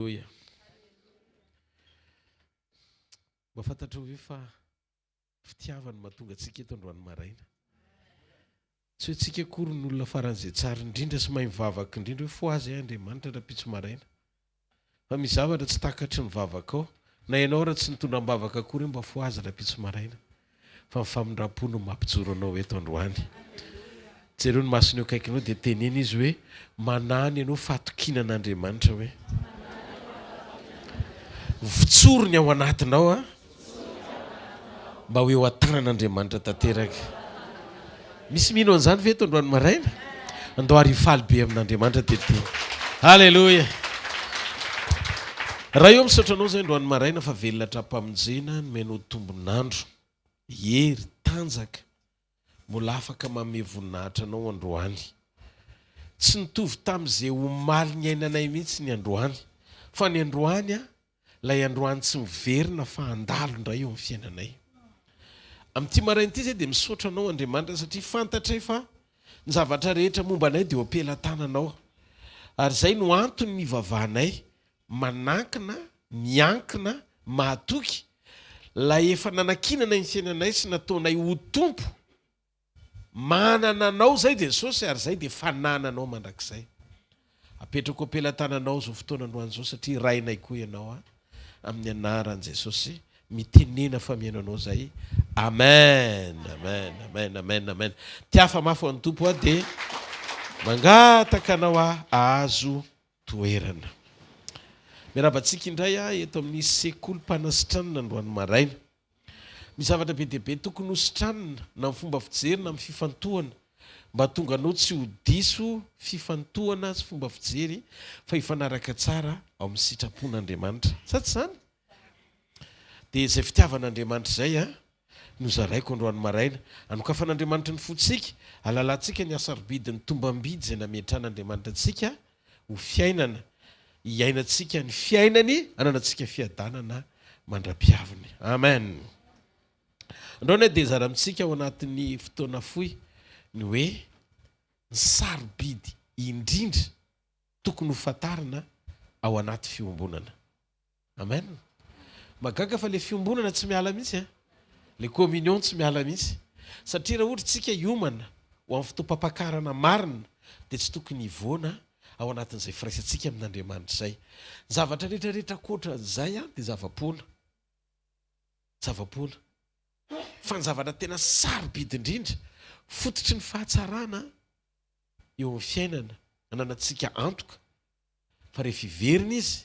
Haleluya. Mba fantatro ve fa fitiavany mahatonga antsika eto androany maraina. Tsy hoe tsika akory ny olona faran'izay tsara indrindra sy mahay mivavaka indrindra hoe fo azy Andriamanitra rapitso maraina. Fa misy zavatra tsy takatry ny vavaka ao. Na ianao raha tsy nitondra mivavaka akory mba fo azy rapitso maraina. Fa ny famindram-po no mampijoro anao eto androany. Jereo ny masonao akaikinao dia tenena izy hoe manany ianao fatokinan'Andriamanitra hoe vitsorony ao anatinao mba hoe ho an-tanan'Andriamanitra tanteraka. Misy mino an'izany ve eto androany maraina? Andao harifaly be amin'Andriamanitra teteny. Halleluja. Raha eo misaotra anao zay androany maraina fa velona tra-pamonjena nomenao tombonandro, hery, tanjaka, mbola afaka manome voninahitra anao androany. Tsy nitovy tamin'izay omaly ny ainanay mihitsy ny androany, fa ny androany lay androany tsy miverina fa andalo indray eo amin'ny fiainanay. Amin'ity maraina ity zay dia misaotra anao Andriamanitra satria fantatray fa ny zavatra rehetra momba anay dia ho ampelantananao. Ary zay no antony ny vavahanay manankina, miankina, mahatoky lay efa nanakinana ny fiainanay sy nataonay ho tompo. Manana anao zay dia Jesosy ary zay dia fanananao mandrakizay. Apetrako ampelantananao zao fotoana androany zao satria rainay koa ianao amin'ny anaran'i Jesosy mitenena famiananao zay. Amen, amen, amen, amen, amen. Tiafa mafy ho an'ny tompo dia mangataka anao ahazo toerana. Miarabantsika indray eto amin'ny sekolim-panasitranana androany maraina. Misy zavatra be dia be tokony hositranina na amin'ny fomba fijery na amin'ny fifantohana mba tonga anao tsy ho diso fifantohana sy fomba fijery fa hifanaraka tsara ao amin'ny sitrapon'Andriamanitra. Sa tsy zany? Dia izay fitiavan'Andriamanitra zay nozaraiko androany maraina. Anokafan'Andriamanitra ny fotsika, alalantsika ny asarobidi ny tombam-bidy izay nametran'Andriamanitra antsika ho fiainana, hiainantsika ny fiainany, ananantsika fiadanana mandra-piaviny. Amen. Androany dia zara-mitsika ao anatin'ny fotoana fohy ny hoe ny sarobidy indrindra tokony ho fantarina ao anaty fiombonana. Amen. Magaga fa le fiombonana tsy miala mihitsy le communion tsy miala mihitsy satria raha ohatra tsika hiomana ho amin'ny fotoam-pampakarana marina dia tsy tokony hivoana ao anatin'izay firaisantsika amin'Andriamanitra zay. Zavatra rehetrarehetra koatra zay dia zava-pona. Zava-pona. Fa ny zavatra tena sarobidy indrindra fototry ny fahatsarana eo amin'ny fiainana ananantsika antoka fa rehefa iverina izy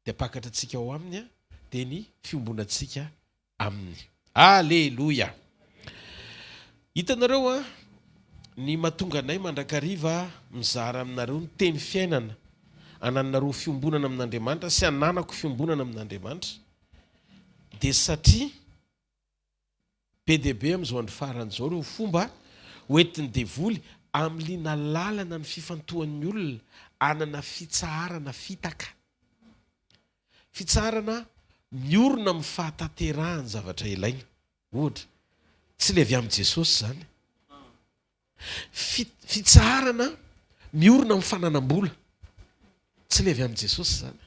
dia pakatra antsika ao aminy dia ny fiombonantsika aminy. Alleluia. Hitanareo ny mahatonga anay mandrakariva mizara aminareo ny teny fiainana ananareo fiombonana amin'Andriamanitra sy ananako fiombonana amin'Andriamanitra dia satria be dia be amin'izao andro faran'izao reo fomba hoentin'ny devoly amiliana lalana ny fifantohan'ny olona anana fitsaharana fitaka. Fitsaharana miorona amin'ny fahatanterahany zavatra ilaina. Ohatra, tsy le avy amin'i Jesosy zany. Fitsaharana miorona amin'ny fananam-bola. Tsy le avy amin'i Jesosy zany.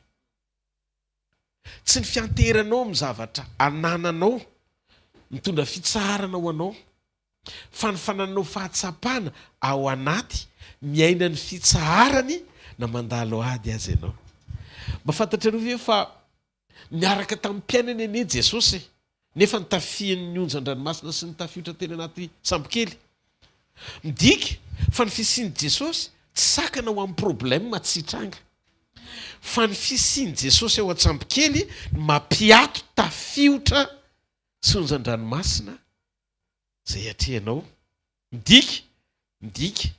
Tsy ny fianteranao amin'ny zavatra anananao mitondra fitsaharana ho anao, fa ny fanananao fahatsapana ao anaty miaina ny fitsaharany na mandalo ady azy ianao. Mba fantatrareo ve fa niaraka tamin'ny mpiainany ane Jesosy nefa nitafiany ny onjan-dranomasina sy nitafiotra teny anaty sambokely. Midika fa ny fisian'i Jesosy tsy sakana ho amin'ny problème matsitranga, fa ny fisian'i Jesosy ao an-tsambokely mampiato tafiotra sy onjan-dranomasina zay atrehanao. Midika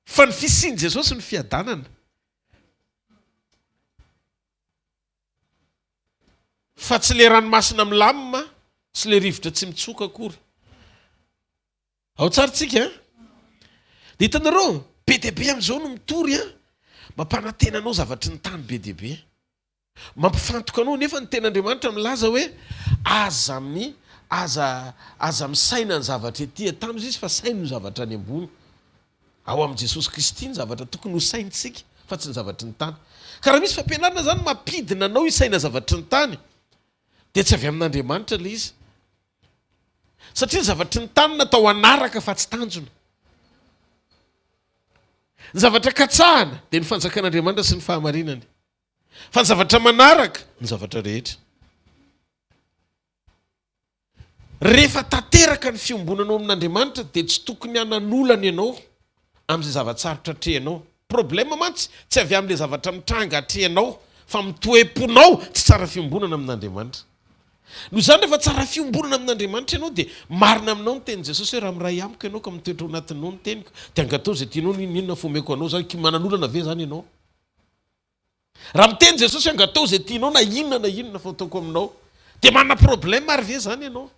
fa ny fisian'i Jesosy ny fiadanana. Fa tsy le ranomasina milamina sy le rivotra tsy mitsoka akory. Ao tsara tsika dia hitanareo be dia be amin'izao no mitory mampanantenanao zavatry ny tany be dia be, mampifantoka anao nefa ny ten'Andriamanitra milaza hoe aza misaina ny zavatra ety tamin'izy izy fa sainy ny zavatra any ambony. Ao amin'i Jesosy Kristy ny zavatra tokony ho saintsika fa tsy ny zavatry ny tany ka raha misy fampianarana zany mampidina anao isaina zavatry ny tany dia tsy avy amin'Andriamanitra le izy satria ny zavatry ny tany natao anaraka fa tsy tanjona ny zavatra katsahana dia ny fanjakan'Andriamanitra sy ny fahamarinany fa ny zavatra manaraka ny zavatra rehetra rehefa tanteraka ny fiombonanao amin'Andriamanitra dia tsy tokony hananolana ianao amin'izay zavatsarotra atrehanao problema mantsy tsy avy amin'ilay zavatra mitranga atrehanao fa mitoeponao tsy tsara fiombonana amin'Andriamanitra noho izany rehefa tsara fiombonana amin'Andriamanitra ianao dia marina aminao ny tenin' Jesosy hoe raha miray amiko ianao ka mitoetra ao anatinao ny teniko dia angatao izay tianao ninona fomeko anao zany mananolana ve zany ianao raha miteny Jesosy angatao izay tianao na inona fataoko aminao dia manana problema ary ve zany ianao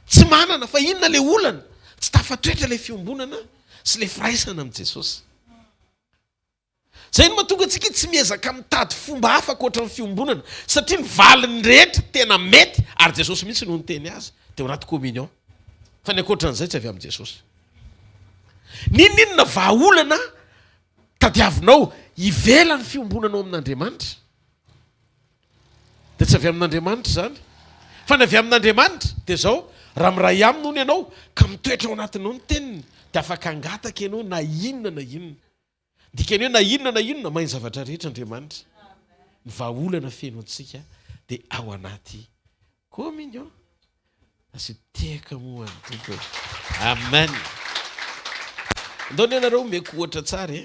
tsy manana fa inona le olana tsy tafatoetra le fiombonana sy le firaisana amin'i Jesosy zay no mahatonga antsika tsy miezaka mitady fomba hafa ankoatra ny fiombonana satria ny valiny rehetra tena mety ary Jesosy mihitsy no niteny azy dia ao anaty communion fa ny ankoatran'izay tsy avy amin'i Jesosy ninona vahaolana tadiavinao ivela ny fiombonanao amin'Andriamanitra dia tsy avy amin'Andriamanitra zany fa ny avy amin'Andriamanitra dia zao raha miray aminy hono ianao ka mitoetra ao anatinao ny teniny dia afaka angataka ianao na inona dikany hoe na inona mahay zavatra rehetra Andriamanitra ny vahaolana feno antsika dia ao anaty communion asiteka moa ny tompony amen ndao ianareo meko ohatra tsara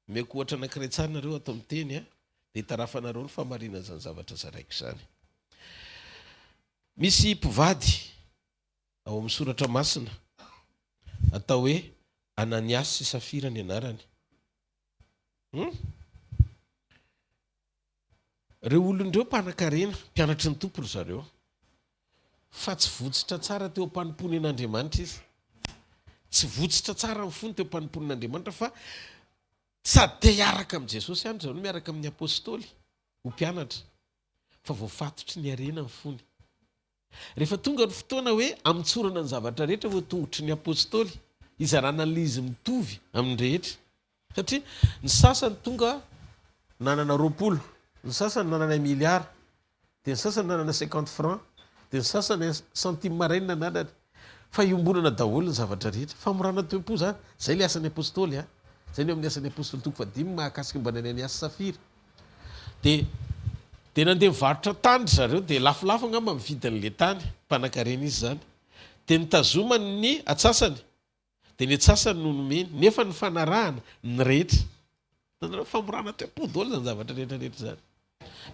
meko ohatra anankiray tsara nareo atao miteny dia hitarafanareo ny famarinana zany zavatra tsaraiko zany misy mpivady ao amin'ny soratra masina atao hoe Ananiasy sy Safira ny anarany reo olondreo mpanan-karena mpianatry ny tompony zareo fa tsy votsitra tsara teo ampanompony an'Andriamanitra izy tsy votsitra tsara ny fony teo ampanompony an'Andriamanitra fa sady te hiaraka amin'i Jesosy ihany zareo miaraka amin'ny apôstôly ho mpianatra fa voafatotry ny arena ny fony rehefa tonga ny fotoana hoe amitsorana ny zavatra rehetra vo tongotry ny apôstôly izarana n'le izy mitovy amin'ny rehetra satria ny sasany tonga nanana 20, ny sasany nanana 1 milliard, dia ny sasany nanana 50 francs, dia ny sasany centime marainina nanana fa iombonana daholo ny zavatra rehetra fa morana tempo zany zay le asan'ny apôstôly zay ny amin'ny asan'ny apôstôly toko fadimy mahakasika mba Ananiasy sy Safira dia nandeha mivarotra tany zareo dia lafilafo angamba mividin'le tany mpanan-karena izy zany dia nitazomany ny atsasany dia ny atsasany no nomeny nefa ny fanarahana ny rehetra famorana tempo daholo zany zavatra rehetrarehetra zany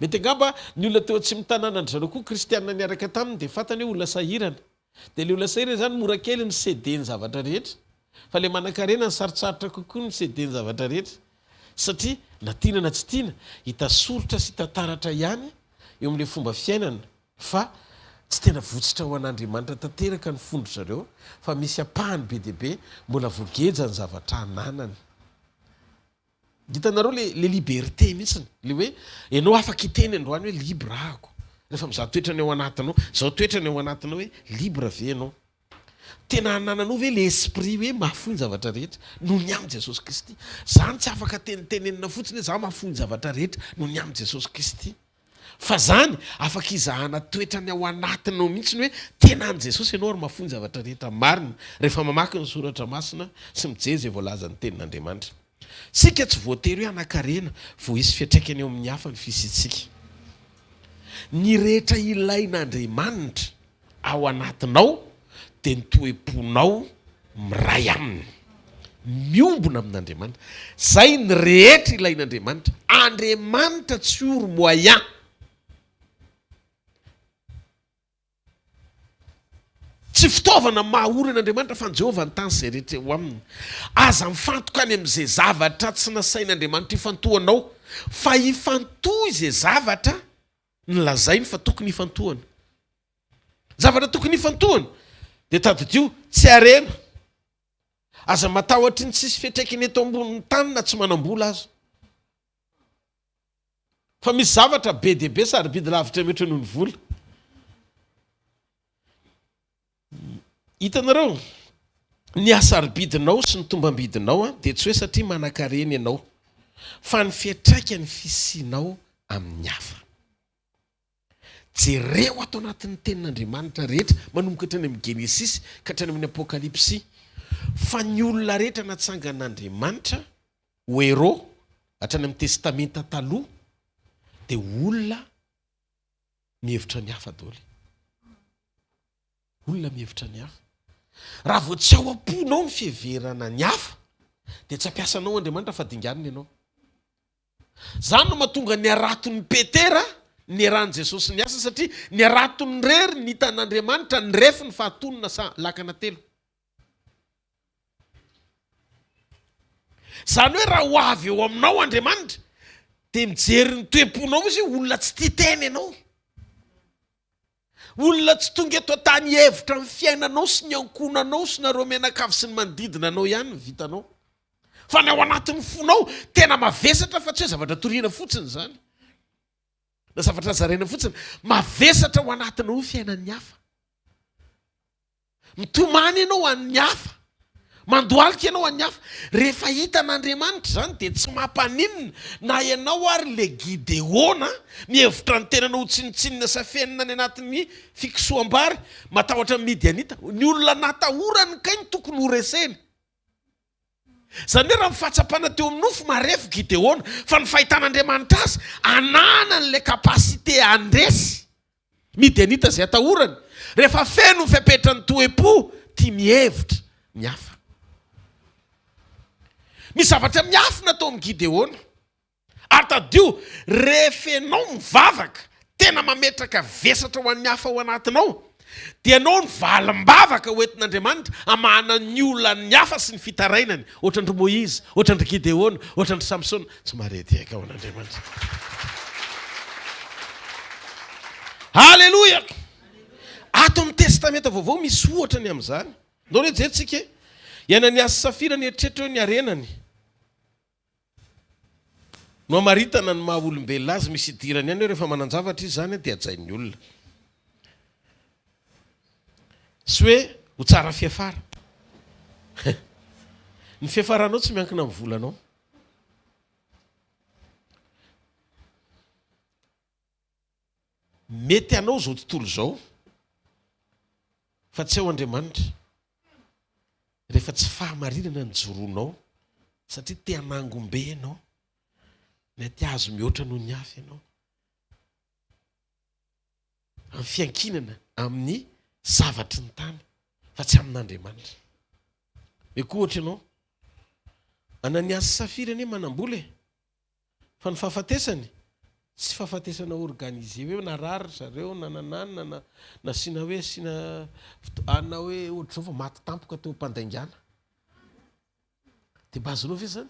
mety angamba ny olona teo tsy mitanana ny zareo koa kristianina niaraka taminy dia fantany hoe olona sahirana dia le olona sahirana zany mora kely ny cédeny zavatra rehetra fa le manan-karena ny sarotsarotra kokoa ny cédeny zavatra rehetra satria na tiana na tsy tiana hita soritra sy hita taratra ihany eo amin'le fomba fiainana fa tsy tena votsitra ho an'Andriamanitra tanteraka ny fondro zareo fa misy apahany be deaibe mbola voageja ny zavatra ananany hitanareo le liberté mihitsiny le hoe ianao afaka hiteny androany hoe libre ahako rehefa mizaha toetrany ao anatinao zao toetrany ao anatinao hoe libre ve ianao tena hanananao ve le esprit hoe mahafoiny zavatra rehetra noho ny amin'ny Jesosy Kristy zany tsy afaka tenitenenina fotsiny hoe za mahafoiny zavatra rehetra noho ny amin'ny Jesosy Kristy fa zany afaka izahana toetrany ao anatinao mihitsiny hoe tena an' Jesosy ianao ary mahafoiny zavatra rehetra marina rehefa mamaky ny soratra masina sy mijery zay voalaza ny tenin'Andriamanitra sika tsy voatery hoe hanan-karena vo hisy fiatraikany eo amin'ny hafa ny fisitsika ny rehetra ilain'Andriamanitra ao anatinao dia ny toe-ponao miray aminy miombona amin'Andriamanitra zay ny rehetra ilain'Andriamanitra Andriamanitra tsy oro moyen tsy fitaovana maha-ory an'Andriamanitra fa ny Jehovah ny tany zay rehetra eo aminy aza mifantoka any amin'izay zavatra tsy nasain'Andriamanitra hifantohanao fa hifantohy izay zavatra nylazainy fa tokony hifantohana zavatra tokony hifantohana dia tadidio tsy arena aza matahotra ny tsisy fiatraikany eto ambonin'ny tany na tsy manam-bola azy fa misy zavatra be deaibe sarobidy lavitra metra noho ny vola hitanareo ny asarobidinao sy ny tombam-bidinao dia tsy hoe satria manan-karena ianao fa ny fiatraika ny fisianao amin'ny hafa. Jereo atao anatin'ny tenin'Andriamanitra rehetra manomboka hatrany amin'ny Genesis ka hatrany amin'ny Apokalipsy fa ny olona rehetra natsangan'Andriamanitra ho héros hatrany amin'ny testamenta taloha dia olona mihevitra ny hafa daholo. Olona mihevitra ny hafa. Raha vao tsy ao am-ponao ny fiheverana ny hafa dia tsy ampiasanao Andriamanitra fa dinganiny ianao. Zany no mahatonga ny araton'ny Petera ny eran'i Jesosy ny asa satria ny araton'ny rery ny hitan'Andriamanitra ny refy ny fahatonina lakana telo. Zany hoe raha ho avy eo aminao Andriamanitra dia mijery ny toe-ponao izy olona tsy tia tena ianao. Olona tsy tonga eto tany hevitra ny fiainanao sy ny ankonanao sy nareo menakavy sy ny manodidina anao ihany ny vitanao. Fa ny ao anatin'ny fonao tena mavesatra fa tsy hoe zavatra toriana fotsiny zany. Na zavatra zaraina fotsiny, mavesatra ao anatinao fiainan'ny hafa. Mitomany ianao an'ny hafa. Mandoalika ianao an'ny hafa. Rehefa hitan'Andriamanitra zany dia tsy mampaninina na ianao ary le Gideona mihevitra ny tenanao tsinitsinina safenina ny anatin'ny fikisoam-bary matahotra amin'ny Midianita. Ny olona natahorany kay ny tokony ho resena. Zany hoe raha mifatsapana teo amin'ny nofo marefo Gideona fa ny fahitan'Andriamanitra azy ananany le kapasite andresy Midianita izay atahorany. Rehefa feno ny fiapetrany toe-po tia mihevitra ny hafa. Misy zavatra miafina tao amin'ny Gideona. Ary tadio rehefa ianao mivavaka tena mametraka vesatra ho an'ny hafa ao anatinao dia ianao ny valim-bavaka hoentin'Andriamanitra amahana ny olona ny hafa sy ny fitarainany ohatrandry Moïse, ohatrandry Gideona, ohatrandry Samson. Tsy marety aika ao an'Andriamanitra. Halleloja. Ato amin'ny testamenta vaovao misy ohatrany amin'izany. Ndao hoe jerentsika Ananiasy sy Safira ny eritreretra ny arenany. No amaritana ny maha olombelona azy misy idirany ihany hoe rehefa manan-javatra izy zany dia ajain'ny olona. Sy hoe ho tsara fiafara. Ny fiafaranao tsy miankina amin'ny volanao. Mety anao zao tontolo zao fa tsy ao Andriamanitra. Rehefa tsy fahamarinana ny joronao satria te hanangom-be ianao. Mety azo mihoatra noho ny hafa ianao. Amin'ny fiankinana amin'ny zavatry ny tany fa tsy amin'Andriamanitra. Koa ohatra ianao Ananiasy sy Safira anie manam-bola fa ny fahafatesany tsy fahafatesana organise hoe narary zareo nananana na sina hoe sina ana hoe ohatr'izao fa maty tampoka teo mpandaingana. Dia bazonao ve zany?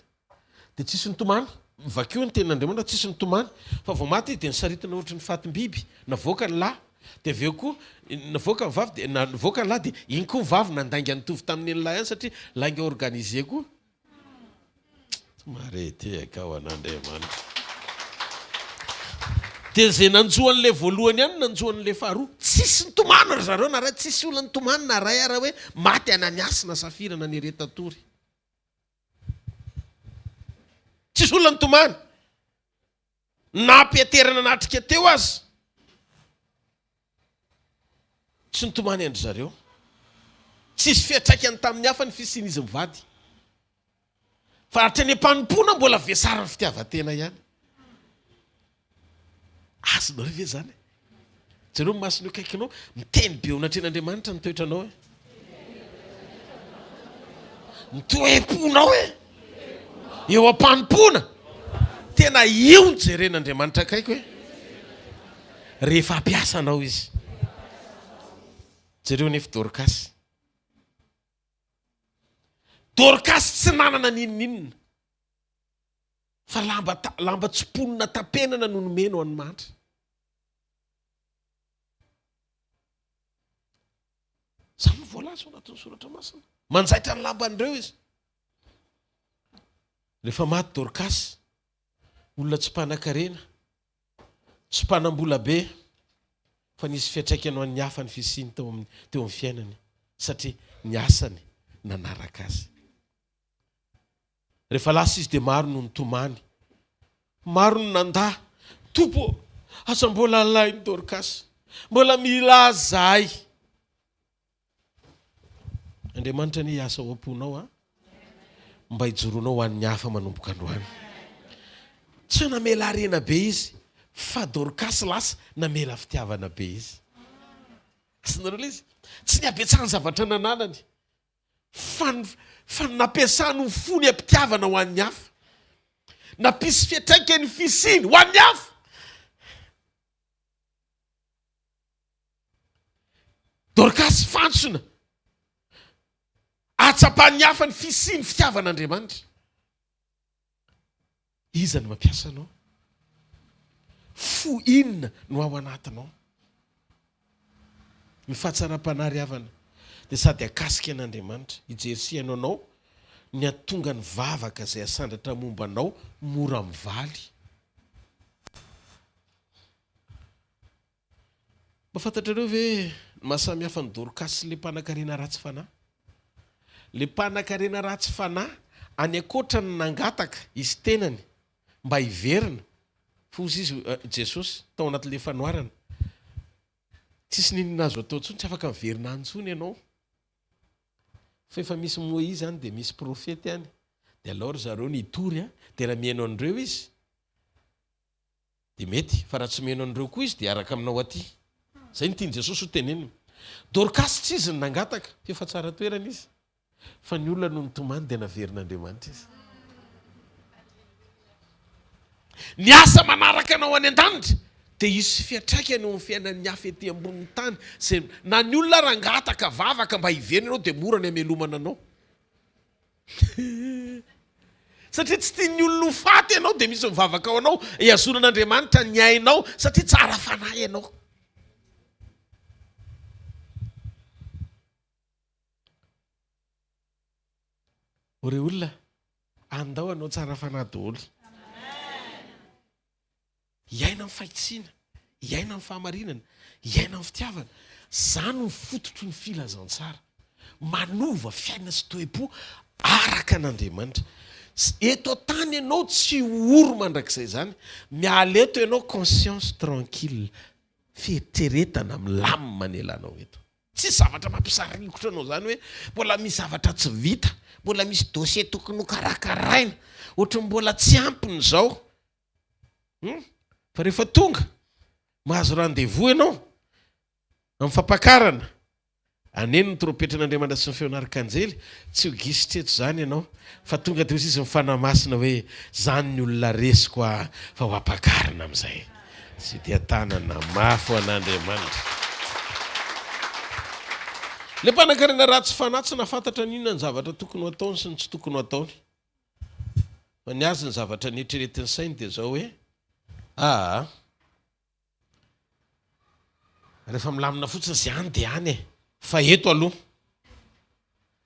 Dia tsisy nitomany. Vakeo ny tenin'Andriamanitra tsisy nitomany fa vao maty dia nisaritana ohatry ny fatim-biby navoaka ny lahy dia aveo koa navoaka ny vavy dia navoaka ny lahy dia iny koa ny vavy nandainga nitovy tamin'ny lahy ihany satria lainga organise koa. Tsy marety eka ao an'Andriamanitra. Dia izay nanjoan'ilay voalohany ihany nanjoan'ilay faharoa tsisy nitomany ry zareo na ray tsisy olona nitomany na ray ara hoe maty Ananiasy na Safira na Neretatory. Tsisy olona nitomany. Nampiaterana natrika teo azy. Tsy nitomany andry zareo. Tsisy fiatraikany tamin'ny hafa ny fisian'izy mivady. Fa hatrany am-panimpona mbola vesara ny fitiavan-tena ihany. Azonao ve zany? Jereo masonao kaikinao miteny be onatren'Andriamanitra ny toetranao e. Ny toe-ponao e. Eo am-panimpona. Tena io ny jeren'Andriamanitra akaiko e. Rehefa ampiasanao izy. Jereo nefa Dorcas. Dorcas tsy nanana ninninina. Fa lamba tsiponina tapenana no nomeno an'ny mantra. Samy voalazo anatin'ny soratra masina. Manjaitra ny lamban'ireo izy. Rehefa maty Dorcas, olona tsy mpanan-karena, tsy mpanam-bola be, fa nisy fiatraikany ho an'ny hafa ny fisiny teo amin'ny fiainany satria ny asany nanaraka azy. Rehefa lasa izy dia maro no nitomany maro ny nanda tompo asa mbola lainy Dorcas mbola mila zahay Andriamanitra ny asa ao am-ponao mba hijoronao ho an'ny hafa manomboka androany tsy namela arena be izy fa Dorcas lasa namela fitiavana be izy sinareo izy tsy niabetsahany zavatra nananany fa nampiasany ho fony ampitiavana ho an'ny hafa napisy fiatraikany fisiny ho an'ny hafa Dorcas fantsona atsapan'ny hafa ny fisiny fitiavan'Andriamanitra iza ny mampiasa anao fo inona no ao anatinao ny fahatsara-panary havana dia sady akasika an'Andriamanitra hijerisianao anao ny atonga ny vavaka izay asandratra momba anao mora mivaly mba fantatrareo ve mahasamy hafa ny Dorcas sy le mpanan-karena ratsy fanahy le mpanan-karena ratsy fanahy any akoatra ny nangataka izy tenany mba hiverina fozy izy Jesosy tao anatin'le fanoarana tsisy ninona azo atao ntsony tsy afaka miverina antsony ianao fa efa misy Moïse any dia misy profety any dia alors zareo nitory dia raha mihaino an'ireo izy dia mety fa raha tsy mihaino an'ireo koa izy dia araka aminao aty zay ny tiany Jesosy ho teneniny Dorcas tsy izy ny nangataka efa tsara toerana izy fa ny olona no nitomany dia naverin'Andriamanitra izy ny asa manaraka anao any an-danitra dia isy fiatraikany eo amin'ny fiainan'ny hafa ety ambonin'ny tany zay na ny olona rangataka vavaka mba hiverina anao dia mora ny hamelomana anao satria tsy tian'ny olona ho faty ianao dia misy mivavaka ao anao hiazonan'Andriamanitra ny ainao satria tsara fanahy ianao ore olona andao anao tsara fanahy daholo iaina amin'ny fahitsiana iaina amin'ny fahamarinana iaina amin'ny fitiavana zany ny fototry ny filazantsara manova fiaina sy toe-po araka an'Andriamanitra eto tany ianao tsy oro mandrakizay zany miala eto ianao conscience tranquille fieritreretana milamina manelanao eto tsy zavatra mampisarikotra anao zany hoe mbola misy zavatra tsy vita mbola misy dossier tokony ho karakaraina ohatra mbola tsy ampiny zao fa rehefa tonga mahazo rendez-vous ianao amin'ny fampakarana aneno ny trompetin'Andriamanitra sy ny feon'arkanjely tsy ho gisitreto zany ianao fa tonga dia izy mifanamasina hoe zany ny olona resiko fa ho ampakarana amin'izay sy dia tanana mafy ho an'Andriamanitra le mpanan-karena ratsy fanahy tsy nafantatra n'inona ny zavatra tokony ho ataony sy ny tsy tokony ho ataony fa ny azy ny zavatra nietreretiny sainy dia zao hoe rehefa milamina fotsiny zay any dia any fa eto aloha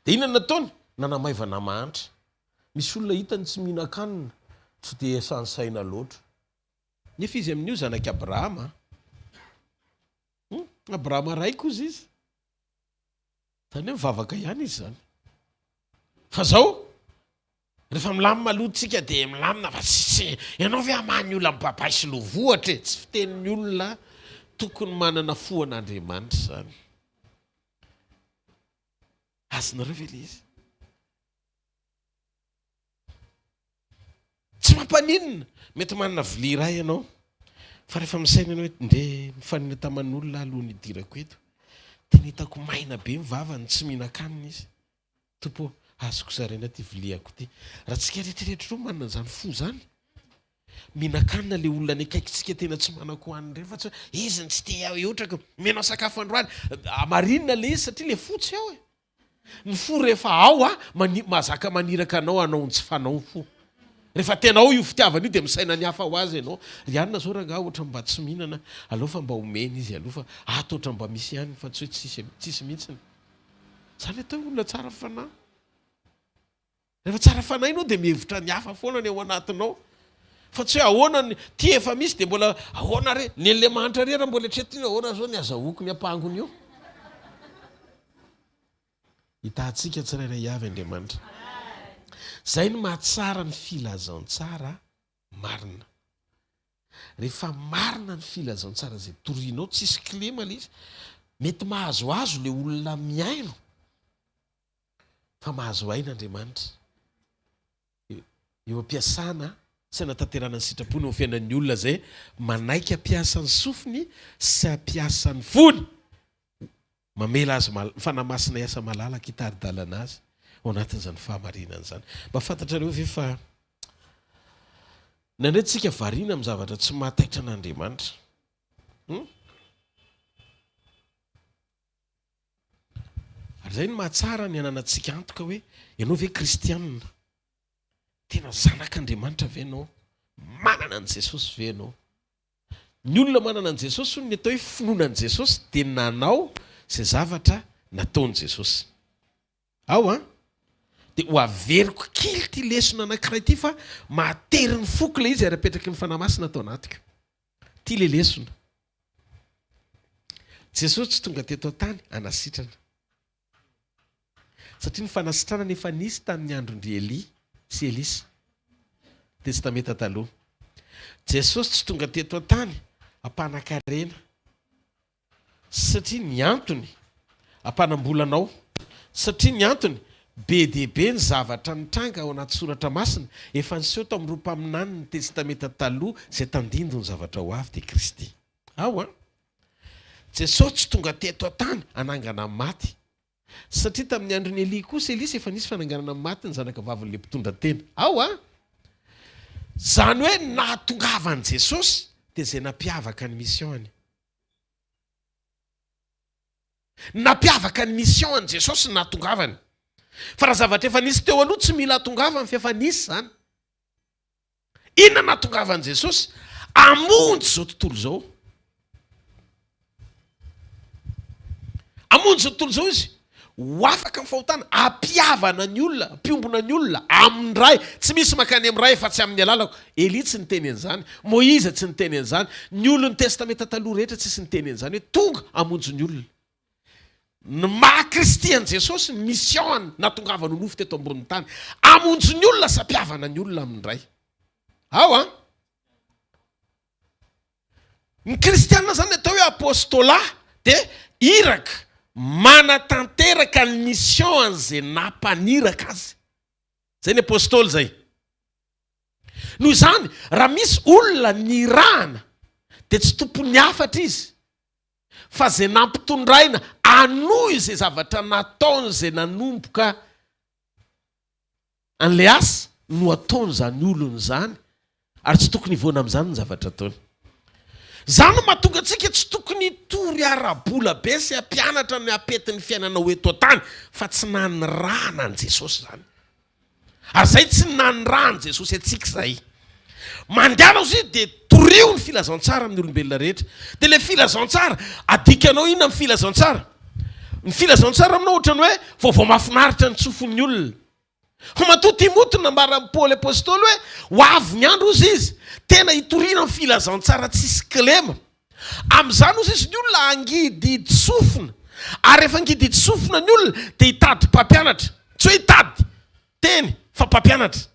dia inona nataony nanamaivana mahantra misy olona hitany tsy mihinan-kanina tsy dia sansaina loatra nefa izy amin'io zanaky Abrahama Abrahama raiko izy izy zany hoe mivavaka ihany izy zany fa zao rehefa milamina alohatsika dia milamina fa tsisy ianao ve hamany olona mibabay sy lovohatra tsy fitenin'ny olona tokony manana fo an'Andriamanitra zany azonareo ve le izy tsy mampaninina mety manana vilia iray ianao fa rehefa misaina ianao hoe nde mifanina taman'olona alohan'ny idirako eto dia nitako maina be mivavany tsy mihinan-kanina izy tompo azoko zaraina ty viliako ty raha tsika rehetrarehetra reo manana zany fo zany mihinan-kanina le olona ny akaikitsika tena tsy manako hoaniny reny fa tsy izy ny tsy te ohatraka menao sakafo androany amarinina le izy satria le fotsy ao ny fo rehefa ao mahazaka maniraka anao anao ny tsy fanao fo rehefa tena ao io fitiavana io dia misaina ny hafa ho azy ianao rianina zao raha ohatra mba tsy mihinana aloha fa mba homeny izy aloha fa ohatra mba misy ihany fa tsy hoe tsisy mihitsiny zany atao olona tsara fanahy rehefa tsara fanahy ianao dia mihevitra ny hafa foana ny ao anatinao fa tsy hoe ahoana ty efa misy dia mbola ahoana re nyle manitra re raha mbola etretiny ahoana zao ny azahoako ny ampangony io hitantsika tsirairay avy Andriamanitra zay ny mahatsara ny filazantsara marina rehefa marina ny filazantsara zay torianao tsisy klema le izy mety mahazoazo le olona miaino fa mahazo ain'Andriamanitra eo ampiasana sy anatanterana ny sitrapony eo fiainan'ny olona zay manaiky ampiasany sofiny sy ampiasany fony mamela azy fanamasina iasa malalaka hitaridalana azy ao anatin'izany fahamarinana zany mba fantatrareo ve fa nandraytsika variana amin'ny zavatra tsy mahataitra an'Andriamanitra ary zay no mahatsara ny ananantsika antoka hoe ianao ve kristianina tena zanak'Andriamanitra ve ianao manana an' Jesosy ve ianao ny olona manana an' Jesosy ny atao hoe finoana an' Jesosy dia nanao izay zavatra nataon'i Jesosy ao a dia ho averiko kely ty lesona anankiray ity fa mahatery ny foko le izy ary apetraky ny fanamasina atao anatika ty le lesona Jesosy tsy tonga teto an-tany anasitrana satria ny fanasitrana efa nisy tamin'ny andron-dry Eli sy Elisa testameta taloha Jesosy tsy tonga teto an-tany ampanan-karena satria ny antony ampanambolanao satria ny antony be dehibe ny zavatra nitranga ao anaty soratra masina efa niseho tao amin'ny roa mpaminany ny testameta taloha izay tandindo ny zavatra ho avy dia Kristy ao a Jesosy tsy tonga teto an-tany anangana amin'ny maty satria tamin'ny andron'ny Eli kosa Elisa efa nisy fananganana amin'ny maty ny zanaka vavin'le mpitondra tena ao a zany hoe nahatongavan'i Jesosy dia izay nampiavaka ny mission-any nampiavaka ny mission-any Jesosy nahatongavany fa raha zavatra efa nisy teo aloha tsy mila hatongavany fa efa nisy zany inona nahatongavany Jesosy amonjy zao tontolo zao amonjy zao tontolo zao izy ho afaka amin'ny fahotana ampiavana ny olona ampiombona ny olona amin'ny ray tsy misy makany amin'ny ray fa tsy amin'ny alalako Eli tsy niteny an'izany Moïse tsy niteny an'izany ny olon'ny testameta taloha rehetra tsisy niteny an'izany hoe tonga amonjy ny olona ny maha-Kristy an' Jesosy ny mission natongavany ho nofo teto ambony tany amonjy ny olona sy ampiavana ny olona amin'ny ray ao a ny kristianina zany atao hoe apôstôla dia iraka manatanteraka ny mission an'izay nampaniraka azy zay ny apôstôly zay noho izany raha misy olona nirahana dia tsy tompony hafatra izy fa zay nampitondraina anoy izay zavatra nataony izay nanomboka an'le asa no ataony zany olony zany ary tsy tokony hivoana amin'izany ny zavatra ataony zany no mahatonga antsika tsy tokony tory ara-bola be sy ampianatra ny apetin'ny fiainana ho eto an-tany fa tsy nanirahana an' Jesosy zany ary zay tsy nanirahana Jesosy atsika zay mandehanao izy dia torio ny filazantsara amin'ny olombelona rehetra dia le filazantsara adikanao inona amin'ny filazantsara ny filazantsara aminao ohatrany hoe vaovao mahafinaritra ny tsofon'ny olona ho matoa Timoty nambara Paoly apôstôly hoe ho avy ny andro izy izy tena hitoriana ny filazantsara tsisy klema amin'izany ozy izy ny olona angididy sofina ary rehefa angididy sofina ny olona dia hitady mpampianatra tsy hoe hitady teny fa mpampianatra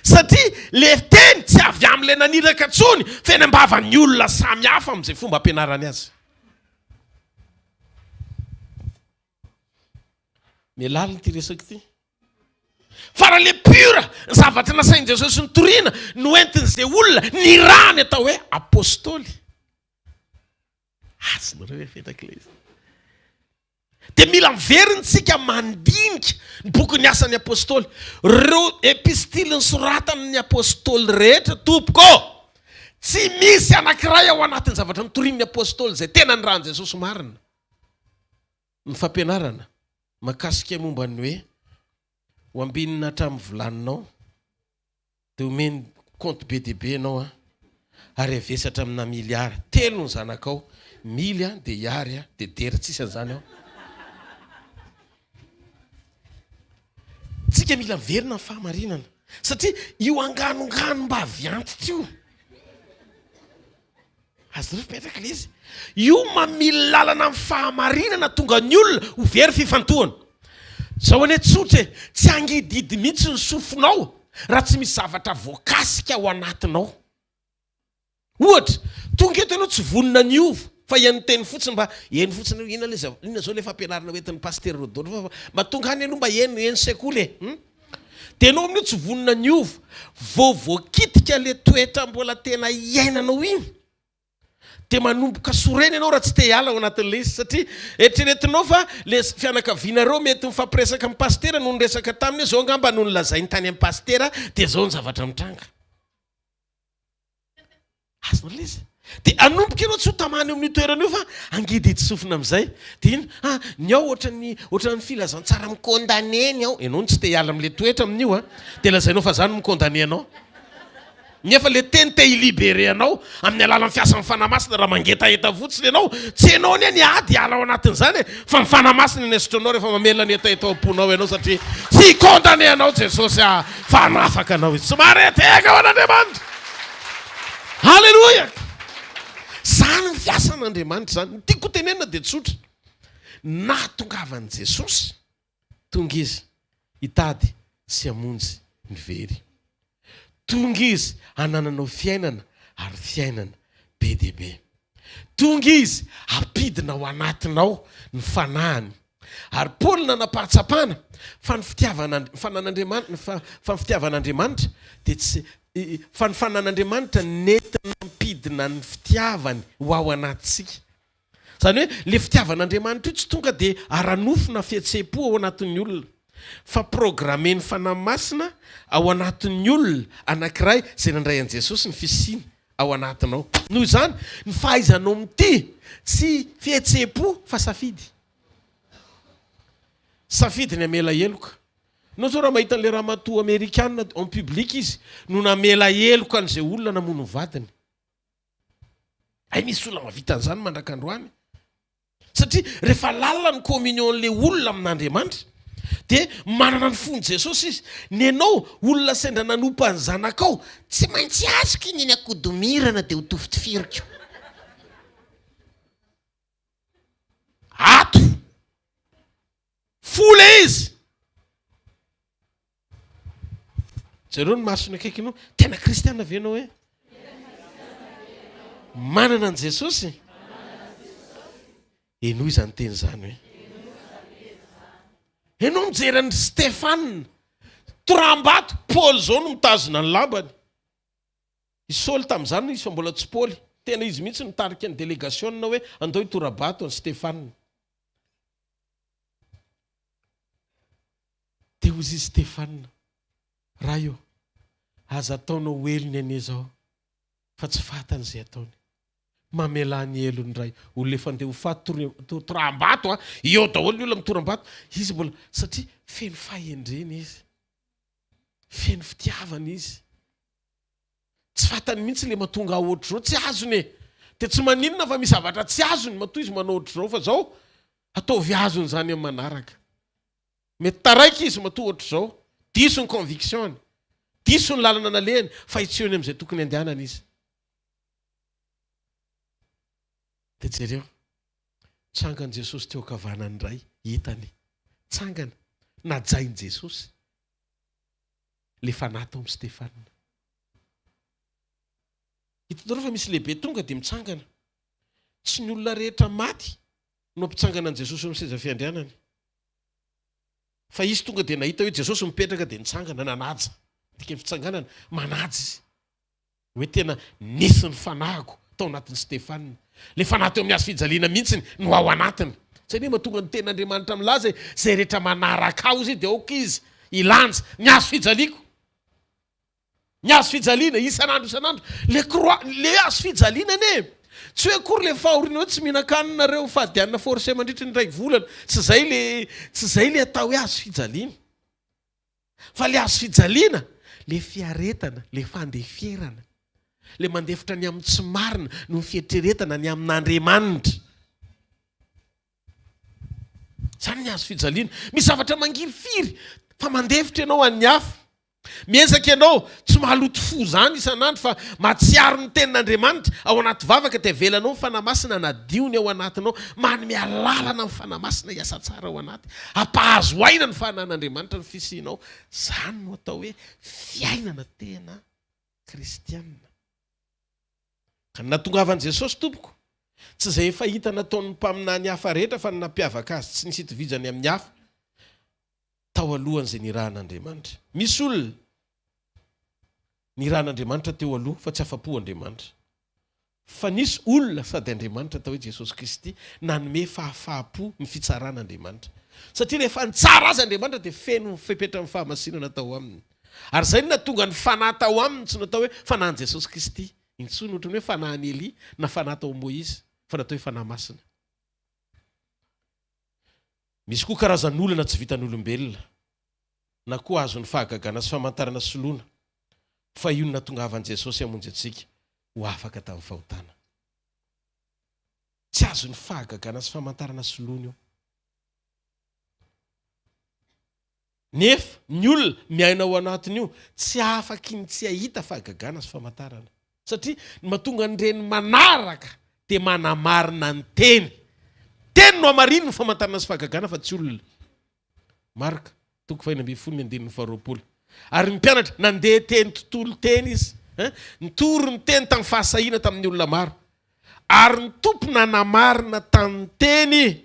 satria le teny tsy avy amin'ilay naniraka tsony fa eny ambavan'ny olona samy hafa amin'izay fomba ampianarany azy mialaliny ty resaka ty fa raha le pura ny zavatra nasain'i Jesosy ny toriana no entin'izay olona ny rany atao hoe apôstôly azonareo efetaka le izy dia mila miveryntsika mandinika ny boky ny asan'ny apôstôly reo epistily ny soratany ny apôstôly rehetra tompoko tsy misy anankiray ao anatin'ny zavatra nitorian'ny apôstôly zay tena ny rahan'i Jesosy marina ny fampianarana makasika momba ny hoe ho ambinina hatramin'ny volaninao dia omeny compte be dehibe ianao ary avesatra amina miliara telo ny zanakao mily dia iary dia dery tsisy an'izany ao tsika mila miverina ny fahamarinana satria io anganongano mba aviantitra io azo mipetraka le izy io mamily lalana amin'ny fahamarinana tonga ny olona ho very fifantohana zao ane tsotra tsy angididy mihitsy ny sofinao raha tsy misy zavatra voakasika ao anatinao ohatra tonga eto ianao tsy vonona ny ova fa ian'ny teny fotsiny mba eny fotsiny inona zao le fampianarana oentin'ny paster rodolphe mba tonga any aloha mba eny sekoly dia anao amin'io tsy vonona ny ova voavoakitika le toetra mbola tena iainanao iny dia manomboka sorena ianao raha tsy te hiala ao anatin'le izy satria eritreretinao fa le fianakavianareo mety mifampiresaka amin'ny pastera no nyresaka taminy zao angamba no nylazainy tany amin'ny pastera dia zao ny zavatra mitranga azonao le izy dia anomboka ianao tsy ho tamany eo amin'ny toerana io fa angedy etsofina amin'izay dia iny ny ao ohatran'ny filazantsara mikondane-ny ao ianao ny tsy te hiala amin'le toetra amin'io dia lazainao fa zany mikondane anao nefa le teny te hilibere anao amin'ny alalan'ny fiasan'ny fanamasina raha mangetaeta fotsiny ianao tsy ianao ny ady ala ao anatin'izany fa ny fanamasina ny esotranao rehefa mamela ny etaeta am-ponao ianao satria tsy kondane anao jesosy fa hanafaka anao izy tsy mareteka ao an'andriamanitra halleloia zany ny fiasan'andriamanitra zany tiako tenena dia tsotra natongavan'i jesosy tonga izy hitady sy hamonjy ny very tonga izy hanananao fiainana ary fiainana be dia be tonga izy hampidina ao anatinao ny fanahany ary Paoly nanapahatsapana fa ny fitiavan'Andriamanitra dia tsy fa ny fanan'Andriamanitra nentina mpidina ny fitiavany ho ao anatintsika zany hoe le fitiavan'Andriamanitra io tsy tonga dia aranofina fihetsepo ao anatin'ny olona fa programeny fanahy masina ao anatin'ny olona anankiray izay nandray an' Jesosy ny fisiny ao anatinao noho izany ny fahaizanao mity tsy fihetsepo fa safidy ny amela heloka nao zao raha mahita n'le ramatoa amerikana en public izy no namela heloka an'izay olona namono vadiny misy olona mavita an'izany mandrakandroany satria rehefa lalina ny communion'le olona amin'Andriamanitra dia manana ny fony Jesosy izy ny anao olona sendra nanompa ny zanakao tsy maintsy asika iny akodomirana dia ho tofitifiriko ato fola izy zareo ny masony akaiky anao tena kristiana ve anao hoe manana an' Jesosy eno izany teny zany hoe ianao mijerany Stefana toram-bato Paoly zao no mitazona ny lambany i Saoly tamin'izany izy fa mbola tsy Paoly tena izy mihitsy nitarika ny délégationna hoe andao hitorabato any Stefana dia hozy izy Stefana raha io aza ataonao helony ane zao fa tsy fatany izay ataony mamela ny helony ray olona efa andeha ho faty toram-bato eo daholo ny olona mitoram-bato izy mbola satria feno fahendreny izy feno fitiavana izy tsy fatany mihitsy le mahatonga ohatr' zao tsy azony dia tsy maninona fa misy zavatra tsy azony matoa izy manao ohatr' zao fa zao ataovy azony zany amin'ny manaraka mety taraiky izy matoa ohatr' zao diso ny conviction diso ny lalana nalehany fa itsehony amin'izay tokony andehanana izy dia jereo tsangany Jesosy teo kavanany ray hitany tsangana najainy Jesosy le fanahy amin'ny Stefana hitanareo fa misy lehibe tonga dia mitsangana tsy ny olona rehetra maty no ampitsangana an' Jesosy amin'ny seza fiandrianany fa izy tonga dia nahita hoe Jesosy mipetraka dia nitsangana nanaja dika fitsanganana manaja izy hoe tena nisy ny fanahiko tao anatin'ny Stefana le fanahy teo amin'ny hazo fijaliana mihitsy no ao anatiny satria mahatonga ny ten'Andriamanitra milaza zay rehetra manaraka ao izy dia aoka izy ilanja ny hazo fijaliako ny hazo fijaliana isan'andro le hazo fijaliana ane tsy hoe akory le fahoriana hoe tsy mihinan-kanina fadianina forcé mandritry ny raiky volana tsy zay le atao hoe hazo fijaliana fa le hazo fijaliana le fiaretana le fandefierana le mandefitra ny amin'ny tsy marina no fietreretana ny amin'Andriamanitra zany ny hazo fijaliana misy zavatra mangirifiry fa mandefitra ianao an'ny hafa miezaka ianao tsy mahaloto fo zany isan'andro fa matsiaro ny tenin'Andriamanitra ao anaty vavaka dia avelanao ny fanahy masina nadiony ao anatinao manome alalana ny fanahy masina hiasa tsara ao anaty hampahazo aina ny fahanan'Andriamanitra ny fisianao zany no atao hoe fiainana tena kristianina ka natongavan' Jesosy tompoko tsy izay efa hita nataon'ny mpaminany hafa rehetra fa nampiavaka azy tsy nisy itovizany amin'ny hafa tao alohan'izay nirahan'Andriamanitra. Misy olona nirahan'Andriamanitra teo aloha fa tsy afa-po Andriamanitra. Fa nisy olona sady Andriamanitra tao hoe Jesosy Kristy nanome fahafahapo ny fitsaran'Andriamanitra. Satria rehefa nitsara azy Andriamanitra dia feno fepetra amin'ny fahamasinana tao aminy. Ary zay natonga ny fanahy tao aminy tsy natao hoe fanahin' Jesosy Kristy. Intsony ohatrany hoe fanahin'ny Elia na fanahy tao Moïse fa natao hoe fanahy masina. Misy koa karazan'olona tsy vitan'olombelona na koa azon'ny fahagagana sy famantarana soloana fa io natongavan' Jesosy hamonjy antsika ho afaka tamin'ny fahotana. Tsy azon'ny fahagagana sy famantarana soloana io. Nefa ny olona miaina ao anatin'io tsy afaky ny tsy ahita fahagagana sy famantarana. Satria mahatonga an'ireny manaraka dia manamarina ny teny. Teny no hamariny ny famantarana sy fahagagana fa tsy olona. Marka 4:12. Ary ny mpianatra nandeha teny tontolo teny izy. Nitory ny teny tamin'ny fahasahiana tamin'ny olona maro. Ary ny tompo nanamarina tamin'ny teny.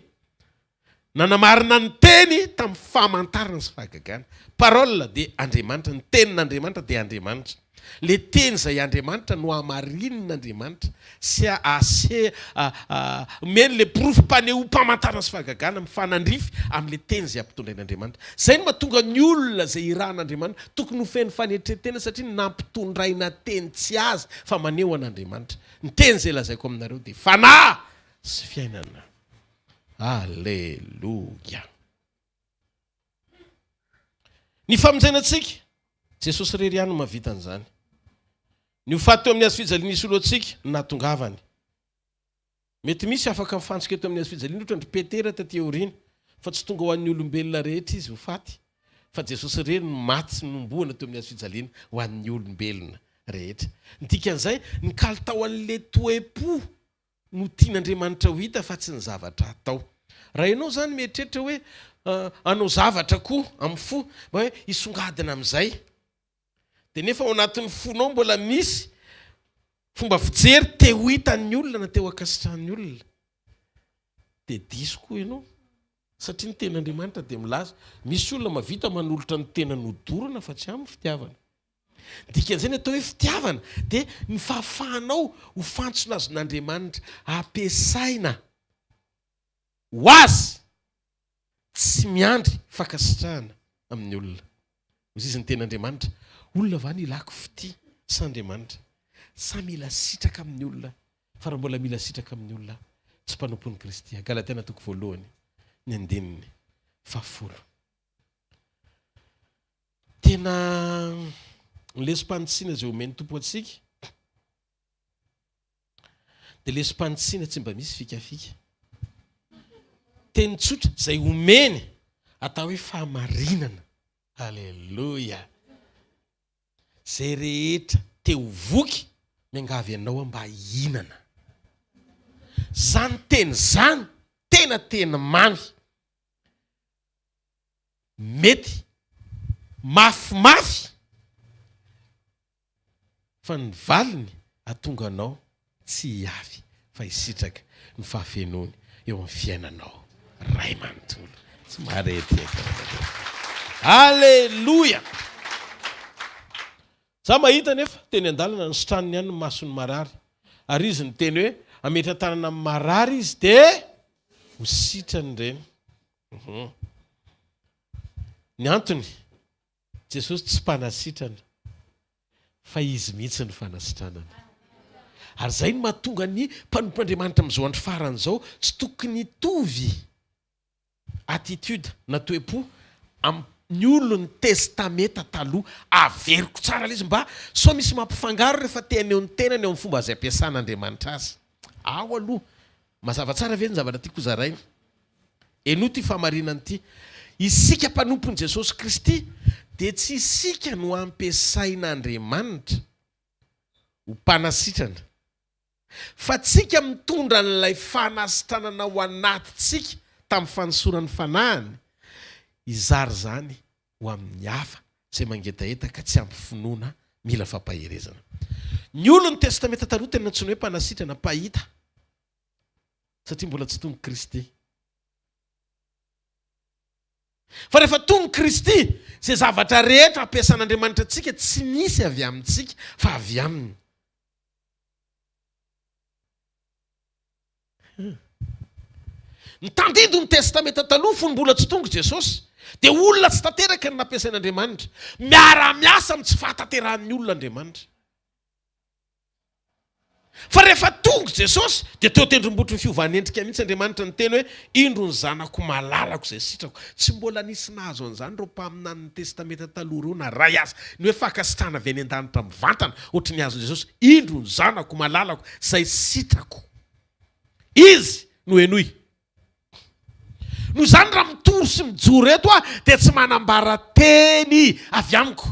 Nanamarina ny teny tamin'ny famantarana sy fahagagana. Parole dia Andriamanitra, ny tenin'Andriamanitra dia Andriamanitra. Le teny izay Andriamanitra no hamarin'Andriamanitra sy meny le paneho-pamantarana sy fahagagana mifanandrify amin'le teny izay ampitondrain'Andriamanitra. Zay no mahatonga ny olona izay irahan'Andriamanitra tokony ho feno fanetretena satria nampitondraina teny tsy azy fa maneho an'Andriamanitra. Ny teny izay lazaiko aminareo dia fanahy sy fiainana. Alleluia. Ny famonjenantsika Jesosy rery ihany no mahavita an'izany. Ny ho faty teo amin'ny hazo fijaliana nisy olo antsika natongavany. Mety misy afaka mifantsika teo amin'ny hazo fijaliana ohatra ndry Petera taty aoriana fa tsy tonga ho an'ny olombelona rehetra izy ho faty. Fa Jesosy rery no maty sy nomboana teo amin'ny hazo fijaliana ho an'ny olombelona rehetra. Ny dikan'izay ny kalitao an'le toe-po no tian'Andriamanitra ho hita fa tsy ny zavatra atao. Raha ianao zany mieritreritra hoe anao zavatra koa amin'ny fo mba hoe hisongadina amin'izay. Dia nefa ao anatin'ny fonao mbola misy fomba fijery te ho hitan'ny olona na te ho akasitrahan'ny olona. Dia diso koa ianao. Satria ny ten'Andriamanitra dia milaza. Misy olona mahavita manolotra ny tena nodorana fa tsy amin'ny fitiavana. Dikan'izay ny atao hoe fitiavana dia ny fahafahanao ho fantsona azon'Andriamanitra ampiasaina ho azy tsy miandry fankasitrahana amin'ny olona. Izy ny ten'Andriamanitra olona va ny ilako fity s'Andriamanitra. Sa mila sitraka amin'ny olona fa raha mbola mila sitraka amin'ny olona tsy mpanompon'i Kristy. Galatiana 1:10. Tena lesom-panitsina izay omeny tompo antsika dia lesom-panitsina tsy mba misy fikafika. Teny tsotra izay omeny atao hoe fahamarinana. Alleluia. Zay rehetra te ho voky miangavy ianao mba hihinana. Zany teny zany tena mamy. Mety mafimafy fa ny valiny atonga anao tsy hiafy fa hisitraka ny fahafenony eo amin'ny fiainanao ray manontolo. Tsy mareteka. Alleluia. Za mahita nefa teny an-dalana ny sitraniny ihany ny masony marary. Ary izy ny teny hoe ametra tanana amin'ny marary izy dia ho sitrany ireny. Ny antony Jesosy tsy mpanasitrana fa izy mihitsy ny fanasitranana. Ary zay ny mahatonga ny mpanompon'Andriamanitra amin'izao andro faran'izao tsy tokony hitovy attitude na toe-po amin'ny olony testameta taloha. Averiko tsara ilay izy mba so misy mampifangaro rehefa teaneo ny tenany eo amin'ny fomba izay ampiasan'Andriamanitra azy. Ao aloha mazava tsara ve ny zavatra tiako zaraina. Eno ty fahamarinany ity. Isika mpanompon'i Jesosy Kristy dia tsy isika no ampiasain'Andriamanitra ho mpanasitrana fa tsika mitondra n'ilay fanasitranana ao anatitsika tamin'ny fanosorany fanahiny izary zany ho amin'ny hafa izay mangetahetaka tsy ampy finoana mila fampaherezana. ny olo ny testamenta taloha tena tsy ny hoe mpanasitrana pahita satria mbola tsy tonga Kristy. Fa rehefa tonga Kristy, izay zavatra rehetra ampiasan'Andriamanitra antsika tsy misy avy amintsika fa avy aminy. Ny tandido ny testamenta taloha fony mbola tsy tonga Jesosy dia olona tsy tanteraka ny nampiasain'Andriamanitra, miara-miasa amin'ny tsy fahatanteran'ny olona Andriamanitra. Fa rehefa tonga Jesosy dia teo tendrombotra ny fiovan'endrika mihitsy Andriamanitra ny teny hoe indro ny zanako malalako izay sitrako. Tsy mbola nisy nahazo an'izany ireo mpaminany testamenta taloha ireo na ray aza ny hoe fankasitrahana avy any an-danitra mivantana ohatry ny azo Jesosy, indro ny zanako malalako izay sitrako. Izy no henoy. Noho izany raha mitory sy mijoro eto dia tsy manambara teny avy amiko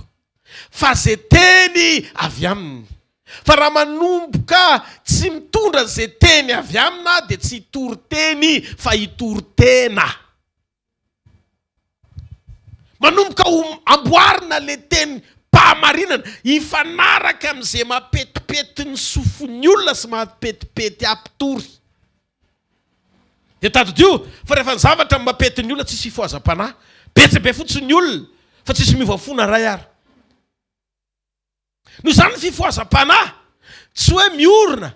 fa izay teny avy aminy. Fa raha manomboka tsy mitondra izay teny avy amina dia tsy hitory teny fa hitory tena. Manomboka amboarina le teny mpahamarinana hifanaraka amin'izay mapetipety ny sofon'ny olona sy mapetipety ampitory. Dia tadodio fa rehefa ny zavatra mapety ny olona tsisy fifohazam-panahy, betsebe fotsiny ny olona fa tsisy mivafona ray ary. Noho izany ny fifohazam-panahy tsy hoe miorina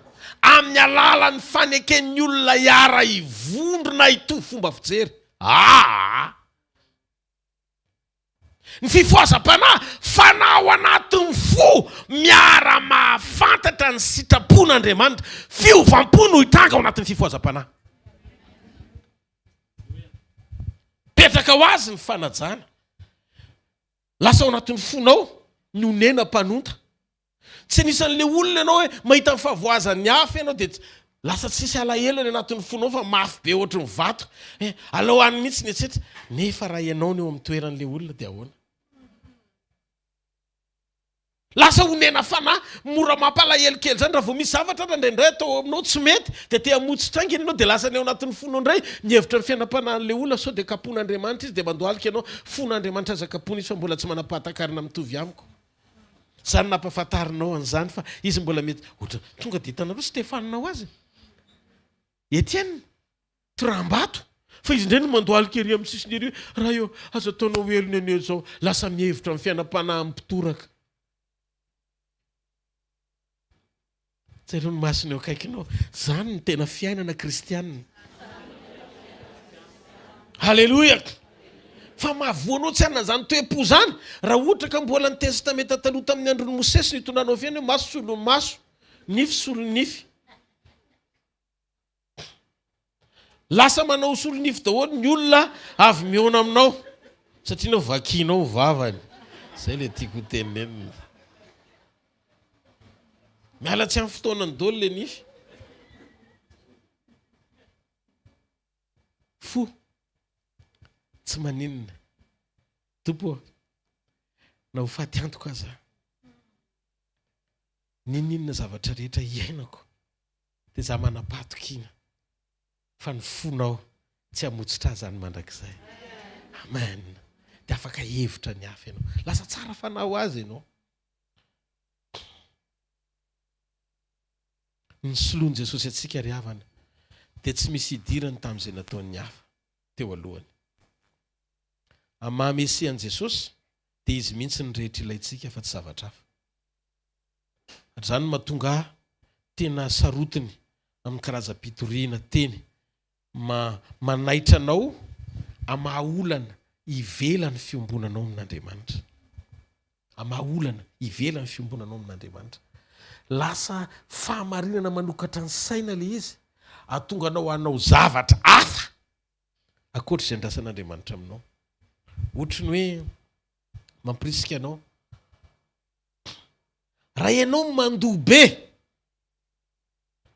amin'ny alalan'ny faneken'ny olona hiara hivondrona hitovy fomba fijery. Ny fifohazam-panahy fanahy ao anatin'ny fo miara mahafantatra ny sitrapon'Andriamanitra, fiovam-po no hitanga ao anatin'ny fifohazam-panahy. Petraka ho azy ny fanajana, lasa ao anatin'ny fonao ny onena mpanonta. Tsy nisan'le olona ianao hoe mahita ny fahavoazan'ny hafa ianao dia lasa tsisy alahelo ny anatin'ny fonao fa mafy be ohatry ny vato. Alao any mihitsy ny etsetra. Nefa raha ianao ny eo amin'ny toeran'le olona dia ahoana? Lasa onena fanahy, mora mampalahelo kely zany raha vao misy zavatra indraindray atao aminao tsy mety dia te hamotsitraingina ianao dia lasa ny ao anatin'ny fonao indray ny hevitra ny fiainam-panahin'le olona sao dia kapon'Andriamanitra izy dia mandohalika ianao fon'Andriamanitra aza kapona izy fa mbola tsy manam-pahatakarana mitovy amiko. Zany nampafantarinao an'izany fa izy mbola mety ohatra tonga dia hitanareo Stefanina ho azy. Etienne Torambato fa izy indray no mandohalika ery amin'ny sisiny ery raha io aza ataonao elona eny zao lasa mihevitra amin'ny fiainam-panahy mitoraka. Zareo no masina eo akaikinao. Zany ny tena fiainana kristianina. Halleloja. Fa mahavoanao tsy hanana zany toe-po zany raha ohatra ka mbola ny testamenta taloha tamin'ny andron'ny Mosesy nitonanao fiaina hoe maso solo ny maso, nify solo ny nify. Lasa manao solo nify daholo ny olona avy miona aminao satria nao vakianao vavany. Zay le tiako tenenina. Miala tsy amin'ny fotoanany daholo le nify. Fo. Tsy maninona. Tompo, na ho faty antoka aza. Ninona zavatra rehetra iainako dia za manam-pahatokina fa ny fonao tsy hamotsitra azany mandrakizay. Amen. Dia afaka hevitra ny hafa ianao. Lasa tsara fanahy ho azy ianao. Ny soloan'i Jesosy antsika ry havana dia tsy misy idirany tamin'izay nataon'ny hafa teo alohany. Amin'ny maha-Mesian'i Jesosy dia izy mihitsy ny rehetra ilayntsika fa tsy zavatra hafa. Zany mahatonga tena sarotiny amin'ny karazam-pitoriana teny manaitra anao amahaolana ivelany fiombonanao amin'Andriamanitra. Amahaolana ivelany fiombonanao amin'Andriamanitra. Lasa fahamarinana manokatra ny saina le izy ahatonga anao hanao zavatra hafa akoatra izay andrasan'Andriamanitra aminao. Ohatra ny hoe mampirisika anao raha ianao mandoha be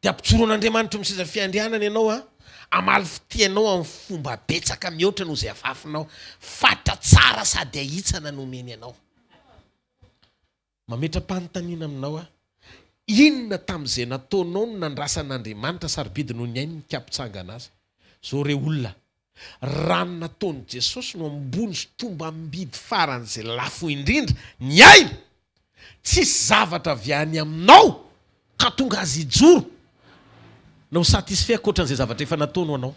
dia ampitsoro an'Andriamanitra amin'ny seza fiandrianana ianao amaly fitianao amin'ny fomba betsaka mihoatra noho izay afafinao, fatra tsara sady ahitsana no omeny anao. Mametra-panontaniana aminao inona tamin'izay nataonao no nandrasan'Andriamanitra sarobidy noho ny ainy ny kampitsangana azy. Zao re olona raha ny nataon'i Jesosy no ambony sy tomba mibidy faran'izay lafo indrindra ny ainy tsisy zavatra viany aminao ka tonga azy ijoro nao satisfait akoatran'izay zavatra efa nataonao anao.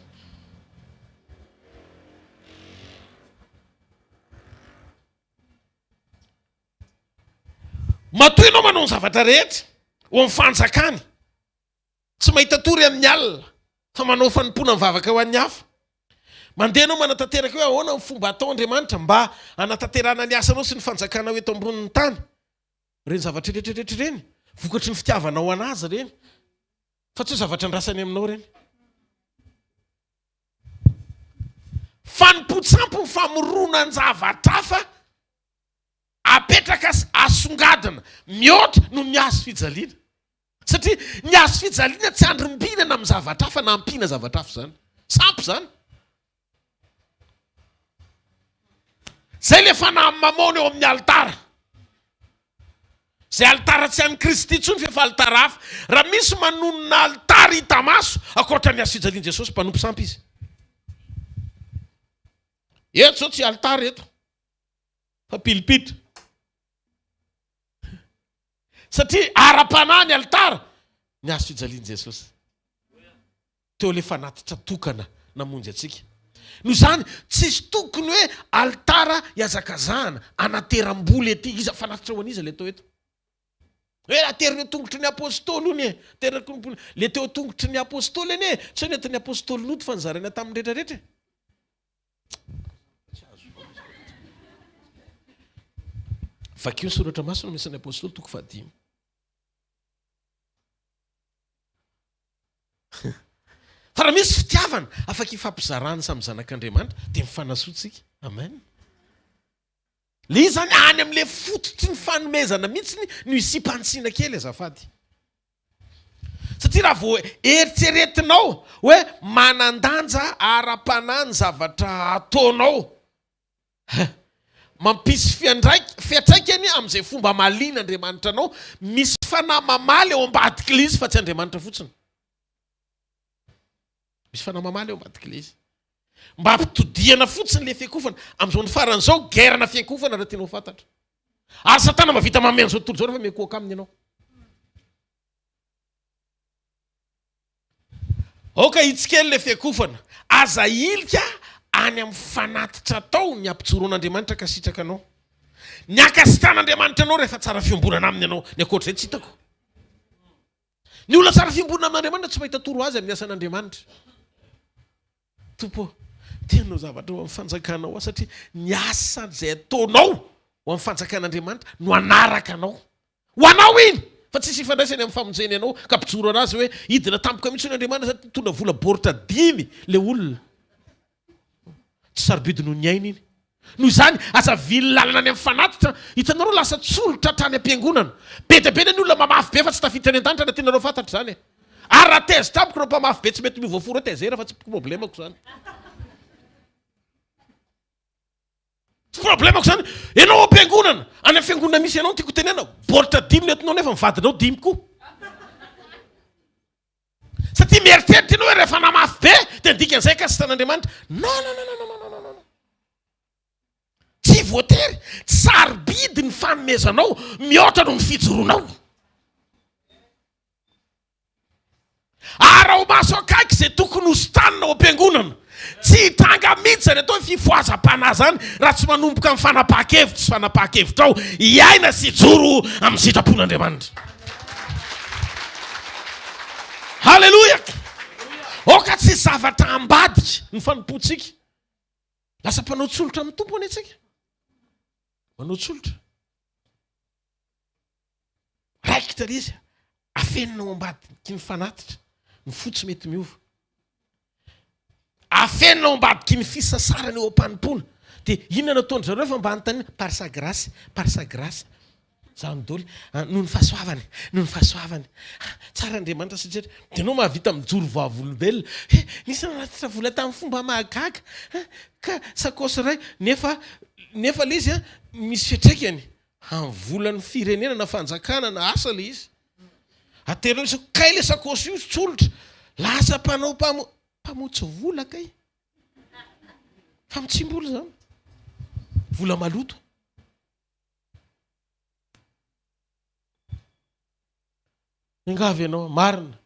Matoy ianao manao ny zavatra rehetra ho amin'ny fanjakany, tsy mahita tory amin'ny alina fa manao fanimpona mivavaka ho an'ny hafa. Mandeha anao manatanteraka hoe ahoana ny fomba atao Andriamanitra mba hanatanterana ny asanao sy ny fanjakana eto ambonin'ny tany. Reny zavatra rehetrarehetra reny vokatry ny fitiavanao anazy reny, fa tsy hoe zavatra andrasany aminao reny. Fanimpotsampo ny famorona ny zavatra hafa apetraka asongadina mihoatra no ny azo fijaliana. Satria ny azo fijaliana tsy andrim-binana amin'ny zavatra hafa na ampiana zavatra hafa zany. Sampy zany. Zay le fanahy mamona eo amin'ny altara. Zay altara tsy an'i Kristy intsony fa efa altara hafa. Raha misy manonona altara hita maso akoatra ny azo fijaliana Jesosy, mpanompo sampy izy. Eto zao tsy altara eto, fa pilipitra. Satria ara-panahy ny altara ny azo fijaliana Jesosy. Teo le fanatitra tokana namonjy atsika. Noho izany tsisy tokony hoe altara hiazakazahana anateram-boly ety iza fanatitra ho an'iza le teo eto. Hoe ateriny tongotry ny apôstôly ony e, le teo tongotry ny apôstôly eny e, tsy hoe nentin'ny apôstôly noto fa nizaraina tamin'ny rehetrarehetra. Vakio ny soratra masina misan'ny apôstôly toko 5. Fa raha misy fitiavana afaka ifampizarana samy zanak'Andriamanitra dia mifanasotsika. Amen. Le izy zany any amin'le fototry ny fanomezana mihitsy no isym-pantsina kely azafady. Satria raha vao eritreretinao hoe manandanja ara-panahy ny zavatra ataonao, mampisy fiatraikany amin'izay fomba mahaliana Andriamanitra anao, misy fanahy mamaly eo ambadika izy fa tsy Andriamanitra fotsiny. Misy fanahy mamaly eo ambadika izy. Mba hampitodiana fotsiny le fiankofana amin'izao ny faran'izao gerana fiankofana raha tianao fantatra. Ary Satana mavita mameno izao tontolo izao rehefa miakoaka aminy ianao. Oka hitsikely le fiankofana, aza ilika any amin'ny fanatitra tao ny ampijoro an'Andriamanitra ka sitraka anao. Ny akasitran'Andriamanitra anao rehefa tsara fiombonana aminy ianao, ny akoatra izay tsy hitako. Ny olona tsara fiombonana amin'Andriamanitra tsy mahita toro azy amin'ny asan'Andriamanitra. Tompo, tianao zavatra ho amin'ny fanjakanao satria ny asa izay ataonao ho amin'ny fanjakan'Andriamanitra no anaraka anao. Ho anao iny! Fa tsisy ifandraisany amin'ny famonjeny anao ka mpijoro anazy hoe hidina tampoka mihitsy n'Andriamanitra satria tondra vola baoritra 5 le olona. Tsy sarobidy no ny aina iny. Noho izany asa vily lalana any amin'ny fanatitra, hitanareo lasa tsolotra hatrany am-piangonana. Be dia be ny olona mamafy be fa tsy tafiditra any an-danitra na tianareo fantatra izany. Ary raha teza tampoka reo mpamafy be tsy mety mivoafora tezera fa tsy problemako izany. Tsy problemako izany. Ianao am-piangonana, any amin'ny fiangonana misy ianao tiako tenena, baoritra 5 no entinao nefa mivadinao 5 koa. Satria mieritreritra ianao hoe rehefa namafy be dia ndikan'izay ka sy tan'Andriamanitra. Non. Tsy voatery, sarobidy ny fanomezanao mihoatra no ny fijoronao. Raha ho maso akaiky izay tokony ho sotanina ao am-piangonana, tsy hitranga mihitsy zany atao fifoazam-panahy zany raha tsy manomboka amin'ny fanapahan-kevitra sy fanapahan-kevitra ao hiaina sy hijoro amin'ny sitrapon'Andriamanitra. Halleluja! Oka tsy zavatra ambadika ny fanompoantsika. Lasa mpanao tsolotra amin'ny tompo ane antsika. Manao tsolotra. Raikitra izy, afeninao ambadiky ny fanatitra, ny fotsy mety miova. Afeninao ambadiky ny fisasarana eo am-panimpona. Dia inona nataony zareo fa mba anontaniana par sa grâce. Zany doly, noho ny fahasoavany. Tsara Andriamanitra satria dia anao mahavita mijoro vavolombelona. Nisy nanatitra vola tamin'ny fomba mahagaga. Ka sakosy iray nefa le izy misy fiatraikany. Amin'ny volan'ny firenena na fanjakana na asa le izy. Aterina izy kay le sakosy io tsolotra. Lasa mpanao mpamotsy vola kay. Fa mitsimbola zany. Vola maloto. ingavy ianao marina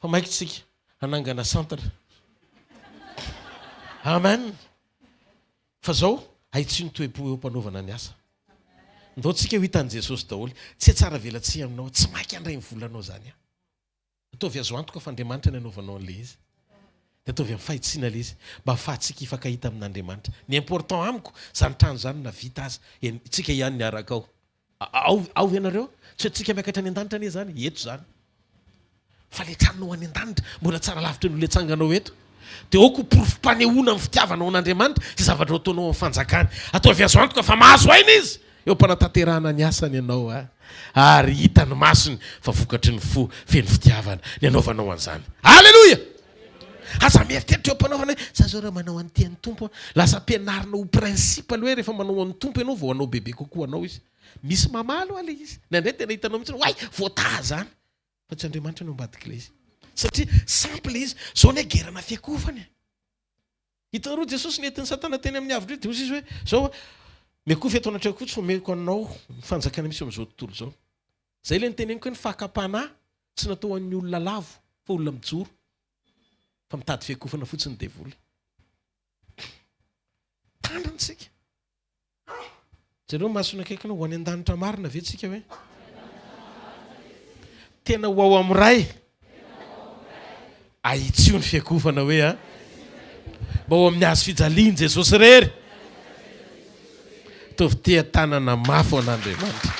fa maikitsika anangana centre amen fa zao haitsy ny toe-po eo mpanaovana ny asa ndao tsika ho hitan'i Jesosy daholy tsy tsara velatsy aminao tsy maiky andray ny volanao zany ataovy azo antoka fa Andriamanitra ny anaovanao an'le izy dia ataovy amin'ny fahitsiana le izy mba ahafahantsika hifankahita amin'Andriamanitra ny important amiko zany trano zany na vita azy tsika ihany ny araka ao ianareo tsy hoe tsika miakatra any an-danitra anie zany eto zany fa le tranonao any an-danitra mbola tsara lavitra ny letsanganao eto dia aoko porofom-panehoana amin'ny fitiavanao n'Andriamanitra sy zavatra ataonao amin'ny fanjakany ataovy azo antoka fa mahazo aina izy eo mpanataterahana ny asany ianao ary hitany masony fa vokatry ny fo feno fitiavana ny anaovanao an'izany alleloia aza mieritreritra eo mpanaovana hoe za zao raha manao an'ity ny tompo lasa ampianarina ho principal hoe rehefa manao an'ny tompo ianao vao anao bebe kokoa anao izy misy mamalo ale izy nandray tena hitanao mihitsy way voata zany fa tsy Andriamanitra no ambadika le izy satria simple izy zao ny agerana fiakofany hitanareo Jesosy nentin'ny Satana teny amin'ny avitra dia ozy izy hoe zao miakofy eto anatrako fotsy omeko anao ny fanjakana misy amin'izao tontolo zao zay le nyteneniko hoe ny fakapanahy tsy natao an'ny olona lavo fa olona mijoro fa mitady fiakofana fotsiny devoly tandransika zareo masona akaikinao ho any an-danitra marina ve tsika hoe tena ho ao amin'ray ahitsio ny fiakofana hoe mba ho amin'ny hazo fijaliany Jesosy rery tovy tea tanana mafy an'Andriamanitra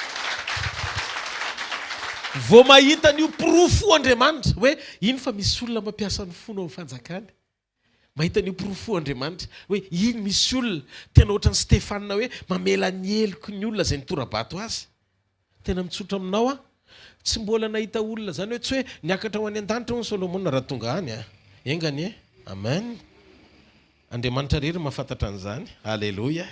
vao mahita n'io porofo Andriamanitra hoe iny fa misy olona mampiasa ny fonao amin'ny fanjakany mahita n'io porofo Andriamanitra hoe iny misy olona tena ohatran'ny Stefanina hoe mamela ny eloko ny olona zay nitorabato azy tena mitsotra aminao tsy mbola nahita olona zany hoe tsy hoe niakatra ho any an-danitra ho ny Solomona raha tonga any engany amen Andriamanitra rery mahafantatra an'izany alleloia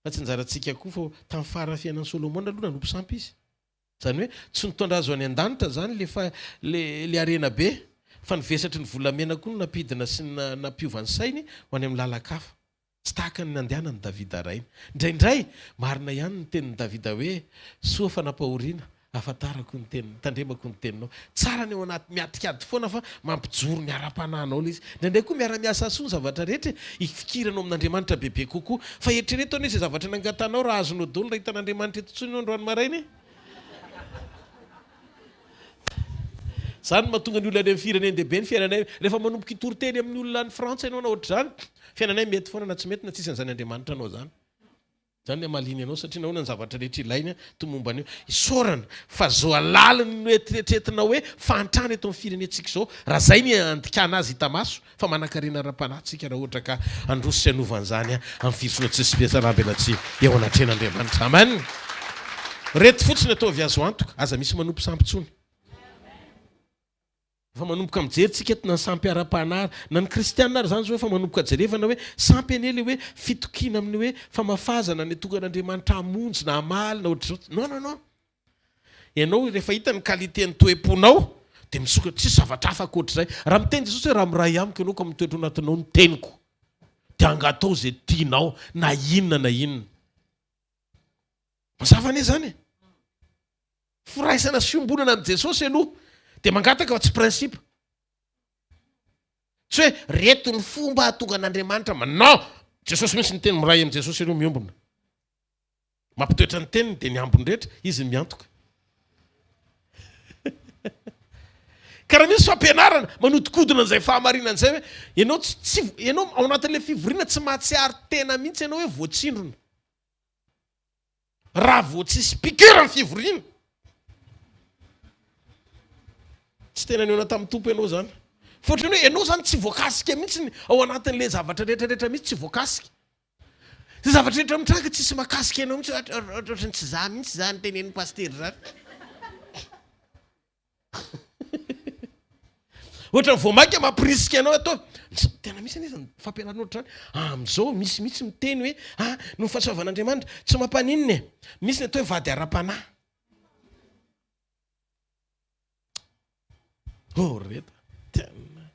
fa tsy njarantsika koa fa tamin'ny farany fiainan'ny Solomona aloha nanompo sampy izy zany hoe tsy nitondra azo any an-danitra zany le arena be fa nivesatry ny volamena koa no nampidina sy nampiovany sainy ho any amin'ny lalakafa tsy tahaka ny nandehanany Davida rainy indraindray marina ihany ny tenin'ny Davida hoe soa fa napahoriana afantarako ny teniny tandremako ny teninao tsara ny eo anaty miatikady foana fa mampijoro ny ara-panahinao le izy ndraindray koa miara-miasa soa ny zavatra rehetra ifikiranao amin'Andriamanitra bebe kokoa fa eritrereto any izay zavatra nangatanao raha azonao dolo raha hitan'Andriamanitra eto tsony androany marainy zany mahatonga ny olona any amin'ny fireneny dehibe ny fiainanay rehefa manomboka hitory-teny amin'ny olona any Frantsa ianao na ohatr' zany fiainanay mety foana na tsy mety na tsisy an'izany Andriamanitra anao zany zany maliny anao satria nahoana ny zavatra rehetra ilaina tomombany isaorana fa zao alaliny no eritreretina hoe fantrana eto amin'ny firenentsika zao raha zay ny andikana azy hita maso fa manan-karena ara-panahytsika raha ohatra ka androso sy anovan'izany amin'ny fisoana tsisy fiasarambela tsy eo anatren'Andriamanitra amen reto fotsiny ataovy azo antoka aza misy manompo sampitsony fa manomboka mijerytsika eto na sampy ara-panahy na ny kristianina ary zany zao efa manomboka jerevana hoe sampy anie le hoe fitokina amin'ny hoe famafazana ny tonga n'Andriamanitra hamonjy na amaly na ohatr' non ianao rehefa hita ny qualité-ny toe-ponao dia misokatra tsisy zavatra afaka ohatr'izay raha miteny Jesosy hoe raha miray amiko ianao ka mitoetra ao anatinao ny teniko dia angatao zay tianao na inona mazava anie zany firaisana sy fiombonana an' Jesosy aloha dia mangataka fa tsy principe tsy hoe reto ny fomba hahatonga an'Andriamanitra non Jesosy misy ny teny miray amin'i Jesosy ianao miombona mampitoetra ny teniny dia ny ambony rehetra izy miantoka karaha misy fampianarana manodikodina an'izay fahamarinan'izay hoe ianao ao anatin'ilay fivoriana tsy mahatsiaro tena mihitsy ianao hoe voatsindrona raha voatsisy pikira ny fivoriana tsy tena ny ona tamin'ny tompo ianao zany fotrany hoe ianao zany tsy voakasika mihitsy ao anatin'le zavatra rehetrarehetra mihitsy tsy voakasika zay zavatra rehetra mitranga tsisy mahakasika ianao mihitsy ohatrany tsy za mihitsy zany tenen'ny pastery zany ohatrany voamaika mampirisika ianao atao tena misy anizy fampianarana ohatra zany amin'izao misy mihitsy miteny hoe no fahasoavan'Andriamanitra tsy mampaninina misy ny atao hoe vady ara-panahy reta tena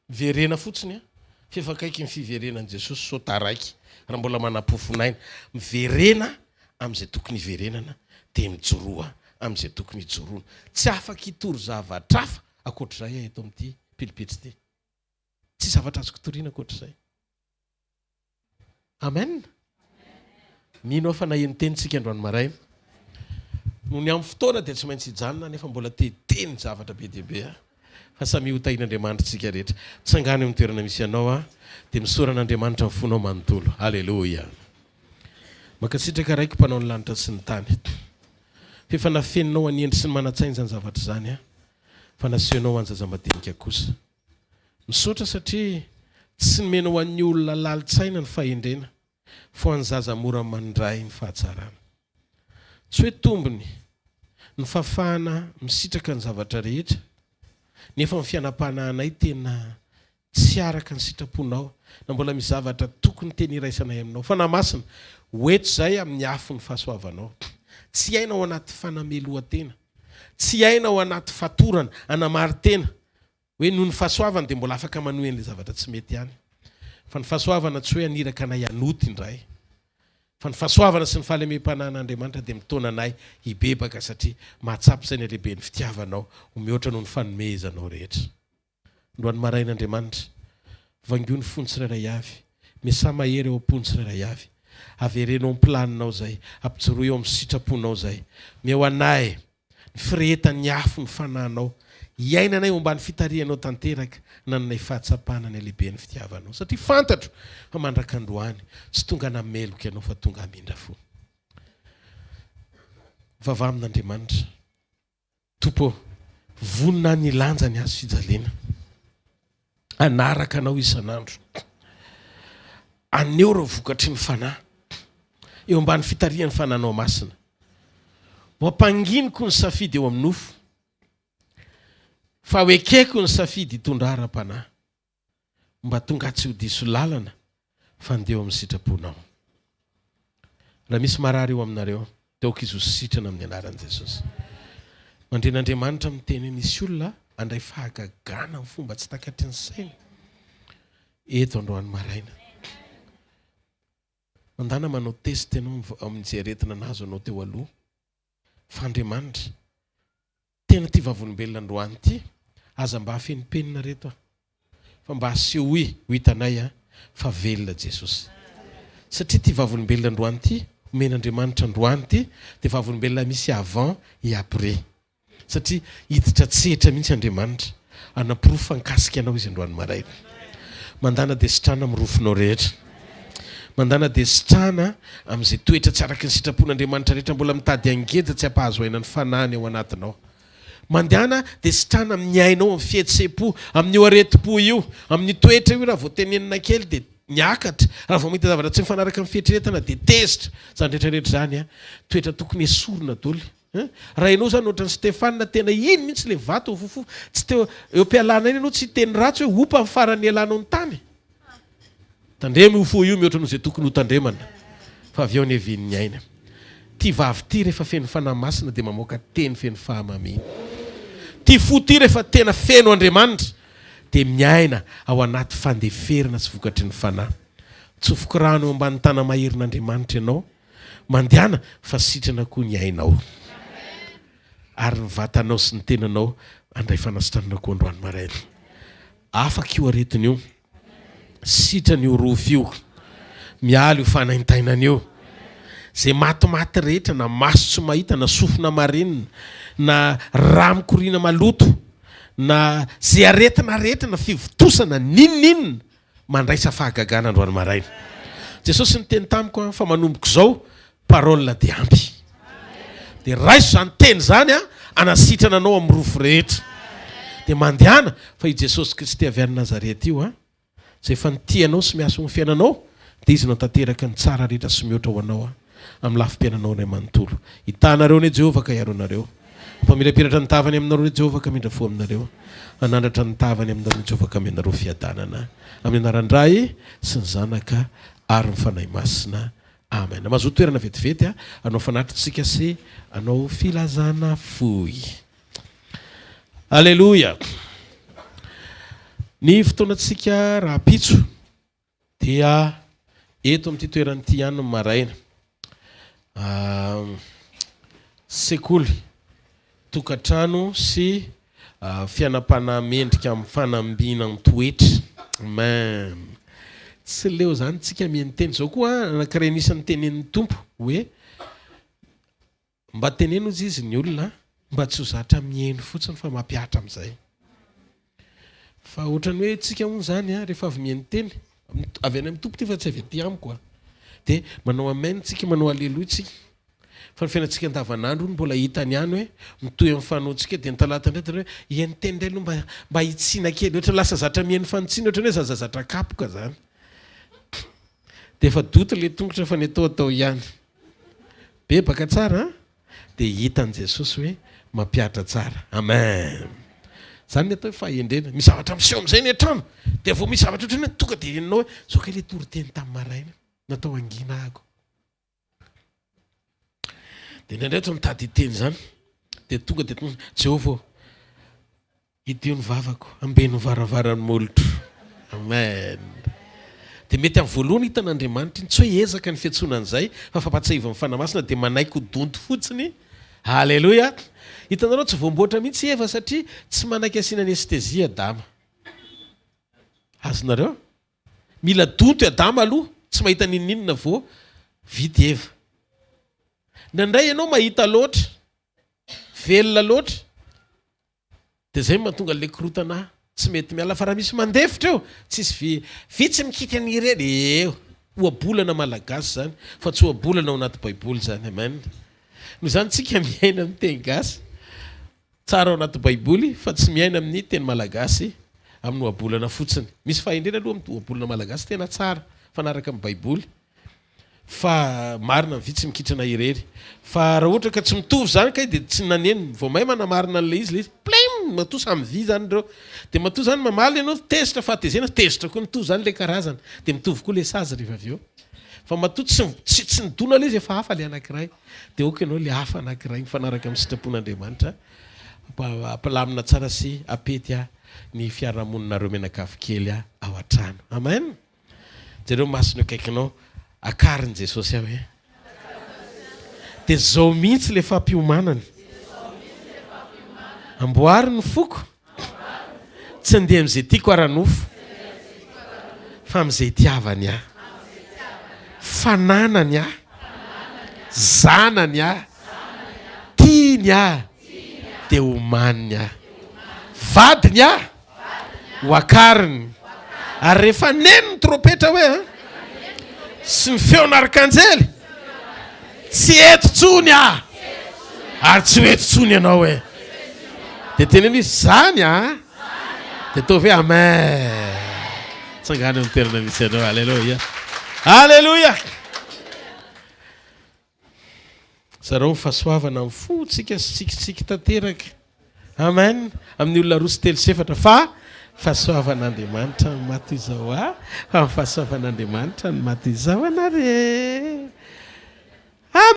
verena fotsiny fiefakaiky ny fiverenan'i Jesosy so taraiky raha mbola manapofonaina miverena amin'izay tokony hiverenana dia mijoroa amin'izay tokony hijoroana. Tsy afaka hitory zavatra hafa akoatr'izay eto amin'ity pilipitry ity. Tsy zavatra azoko toriana akoatr'izay. Amen. Mino fa naheno tenintsika androany maraina. Noho ny amin'ny fotoana dia tsy maintsy hijanona nefa mbola teteny zavatra be deaibe fa samy hotahin'Andriamanitra tsika rehetra. Tsangany amin'ny toerana misy ianao dia misoran'Andriamanitra ny fonao manontolo. Halleloja. Makasitraka raiky mpanao ny lanitra sy ny tany. Fefa nafeninao anendry sy ny manatsainy zany zavatra zany fa nasehonao anjazamadinika kosa. Misaotra satria tsy nomenao an'ny olona lalitsaina ny fahendrena fa ny zaza mora mandray ny fahatsarana. Tsy hoe tombony ny fafahana misitraka ny zavatra rehetra nefa ny fianam-pananay tena tsy araka ny sitraponao na mbola misy zavatra tokony teny iraisanay aminao fa namasina hoeto zay amin'ny afo ny fahasoavanao. Tsy hainao anaty fanamelohan-tena, tsy hainao anaty fatorana anamary-tena hoe noho ny fahasoavana dia mbola afaka manohen'ilay zavatra tsy mety ihany. Fa ny fahasoavana tsy hoe aniraka anay anoty indray, fa ny fahasoavana sy ny fahalemem-panan'Andriamanitra dia mitaona anay hibebaka satria mahatsapy izay ny alehibe ny fitiavanao ho mihoatra noho ny fanomezanao rehetra. Androany marain'Andriamanitra, vango ny fony tsirairay avy, miasa mahery eo am-pony tsirairay avy, averenao amplaninao zay, ampijoroa eo amin'ny sitraponao zay, meo anay ny firehetan'ny afo ny fanahinao, hiainanay momba ny fitarihanao tanteraka nananay fahatsapana ny alehibe ny fitiavanao satria fantatro fa mandraka androany tsy tonga nameloka ianao fa tonga hamindra fo. Vava amin'Andriamanitra, tompo vonina ny lanjany azy fijaliana, anaraka anao isan'andro, aneo reo vokatry ny fanahy eo ambany fitarihan'ny fananao masina, mampanginiko ny safidy eo amin'ny nofo fa hoekeko ny safidy hitondra ara-panahy mba tonga tsy ho diso lalana fa ndeha amin'ny sitraponao. Raha misy marary eo aminareo dia aoka izy ho sitrana amin'ny anaran'i Jesosy. Mandren'Andriamanitra miteny misy olona andray fahagagana amin'ny fomba tsy takatry ny saina eto androany maraina. Mandana manao testy ianao amin'izay aretina nazo anao teo aloha fa Andriamanitra tena ty vavolombelona androany ity aza mba hafenipenina reto fa mba aseho ho hitanay fa velona Jesosy satria ty vavolombelona androany ity omen'Andriamanitra androany ity dia vavolombelona misy avant et après satria hiditra tsetra mihitsy Andriamanitra anapirofo fankasika anao izy androany maraina. Mandana dia sitrana amin'ny rofonao rehetra, mandana dia sitrana amin'izay toetra tsy araky ny sitrapon'Andriamanitra rehetra mbola mitady angeda tsy hampahazo aina ny fanahiny ao anatinao. Mandehana dia sitrana amin'ny ainao amin'ny fihetsepo, amin'ny io areti-po io, amin'ny toetra io raha vao tenenina kely dia niakatra, raha vao mahita zavatra tsy mifanaraka amin'ny fihetreretana dia tezitra. Zany rehetrarehetra zany toetra tokony esorina doly. Raha ianao zany ohatran'ny Stefana tena iny mihitsy le vato fofo, tsy teo eo am-pialana iny ianao tsy teny ratsy hoe opa amin'ny farany ialanao ny tany. Tandremy ho fo io mihoatra noho izay tokony ho tandremana fa avy eo ny hevin'ny aina. Ty vavy ty rehefa feno fanahy masina dia mamoaka teny feno fahamamina. Ty fo ty rehefa tena feno Andriamanitra dia miaina ao anaty fandeferina sy vokatry ny fanahy. Tsofoko rano eo ambany tana maherin'Andriamanitra ianao, mandehana fa sitrana koa ny ainao ary ny vatanao sy ny tenanao andray fanasitranana koa androany maraina. Afaka io aretiny io, sitrany io rofo io, miala io fanaintainany io, zay matimaty rehetra na maso tsy mahita na sofina marinina na rà mikoriana maloto na zay aretina rehetra na fivotosana ninninina mandraisa fahagagana androany maraina. Jesosy niteny tamiko fa manomboko zao parole dia ampy dia raiso zany teny zany anasitrana anao amin'ny rofo rehetra dia mandehana fa i Jesosy Kristy avy any Nazareta io zay efa nitianao sy miasa ny fiainanao dia izy no tanteraka ny tsara rehetra sy mihoatra ho anao amin'ny lafim-piainanao ray manontolo. Hitanareo ne Jehovah ka hiaro anareo, ampamirapiratra ny tavany aminareo ne Jehovah ka mindra fo aminareo, anandratra ny tavany aminareo ne Jehovah ka aminareo fiadanana amin'ny anaran-dray sy ny zanaka ary ny fanahy masina. Amen. Mazoto toerana vetivety anao fanatritsika sy anao filazana foy. Alleluia. Ny fotoanatsika raha pitso dia eto amin'ity toeran'ity ihany no maraina. Sekoly tokatrano sy fianapana mendrika amin'ny fanambina ny toetra. Amen. Tsy leo zany tsika mihaino teny zao koa anankiray anisan'ny tenenin'ny tompo hoe mba teneno izy ny olona mba tsy ho zatra mihaino fotsiny fa mampiatra amin'izay. Fa ohatrany hoe tsika moa zany rehefa avy mihaino teny avy any amin'ny tompo ty fa tsy avy aty amiko dia manao amen tsika, manao aleloia tsika. Fa ny fiainantsika andavanandro ny mbola hitany ihany hoe mitohy amin'ny fanoantsika dia ny talata indray hoe ihany teny indray aloha mba hitsina kely ohatra lasa zatra mihaino fanotsiana ohatra hoe zazazatra kapoka zany. Dia efa doto ilay tongotra fa ny atao ihany. Bebaka tsara dia hitan'i Jesosy hoe mampiatra tsara. Amen. Zany ny atao fahendrena. Misy zavatra miseho amin'izay ny an-trano. Dia vao misy zavatra ohatrany hoe tonga dia henonao hoe zao ka ilay toriteny tamin'ny maraina natao angina ako. Dia indraindray ohatry mitady hiteny zany dia tonga dia Jehovah idio ny vavako ambeno varavaran'ny molotro. Amen. Dia mety amin'ny voalohany hitan'Andriamanitra tsy hoe ezaka ny fiantsonan'izay fa fampatsiahiva amin'ny fanamasina dia manaiky ho donto fotsiny. Halleluja. Hitanareo tsy voamboatra mihitsy Eva satria tsy manaiky asiana anestezia Adama. Azonareo? Mila donto Adama aloha tsy mahita ninninona vao vity Eva. Nandray ianao mahita loatra, velona loatra, dia zay mahatonga an'ilay korotana tsy mety miala fa raha misy mandefitra eo tsisy vitsy mikity anireny eo oabolana malagasy zany fa tsy oabolana ao anaty baiboly zany. Amen. Noho izany tsika miaina amin'ny teny gasy tsara ao anaty baiboly fa tsy miaina amin'ny teny malagasy amin'ny oabolana fotsiny. Misy fahendrena aloha amin'ny oabolana malagasy tena tsara fanaraka amin'ny baiboly fa marina ny vitsy mikitrana irery. Fa raha ohatra ka tsy mitovy zany ka dia tsy naneny vao mahay manamarina an'ilay izy, matoa samy vy zany ireo. Dia matoa zany mamaly ianao tezitra fahatezena, tezitra koa mitovy zany ilay karazana. Dia mitovy koa ilay sazy rehefa avy eo. Fa matoa tsy nidona ilay izy efa hafa ilay anankiray. Dia oka ianao ilay hafa anankiray mifanaraka amin'ny sitrapon'Andriamanitra. Ampalamina tsara sy apety ny fiarahamoninareo menakafo kely ao an-trano. Amen. Jereo masony akaikinao akarin' Jesosy aho hoe dia zao mihitsy ilay fampiomanany. Amboary ny foko tsy andeha amin'izay tiako ara-nofo fa amin'izay itiavany aho. Fananany aho, zanany aho, tiany aho dia omaniny aho. Vadiny aho ho akariny. Ary rehefa neny ny trompetra hoe sy ny feon'arkanjely tsy eto tsony aho ary tsy ho eto tsony ianao hoe. Dia teneny izy zany dia tao hoe amen. Tsangany amin'ny toerana misy anao. Halleluja. Halleluja. Zareo mifahasoavana amin'ny fotsika sy tsikitsiky tanteraka. Amen. Amin'ny olona roa sy telo sy efatra fa fahasoavan'Andriamanitra ny maty izao fa fahasoavan'Andriamanitra ny maty izao anare.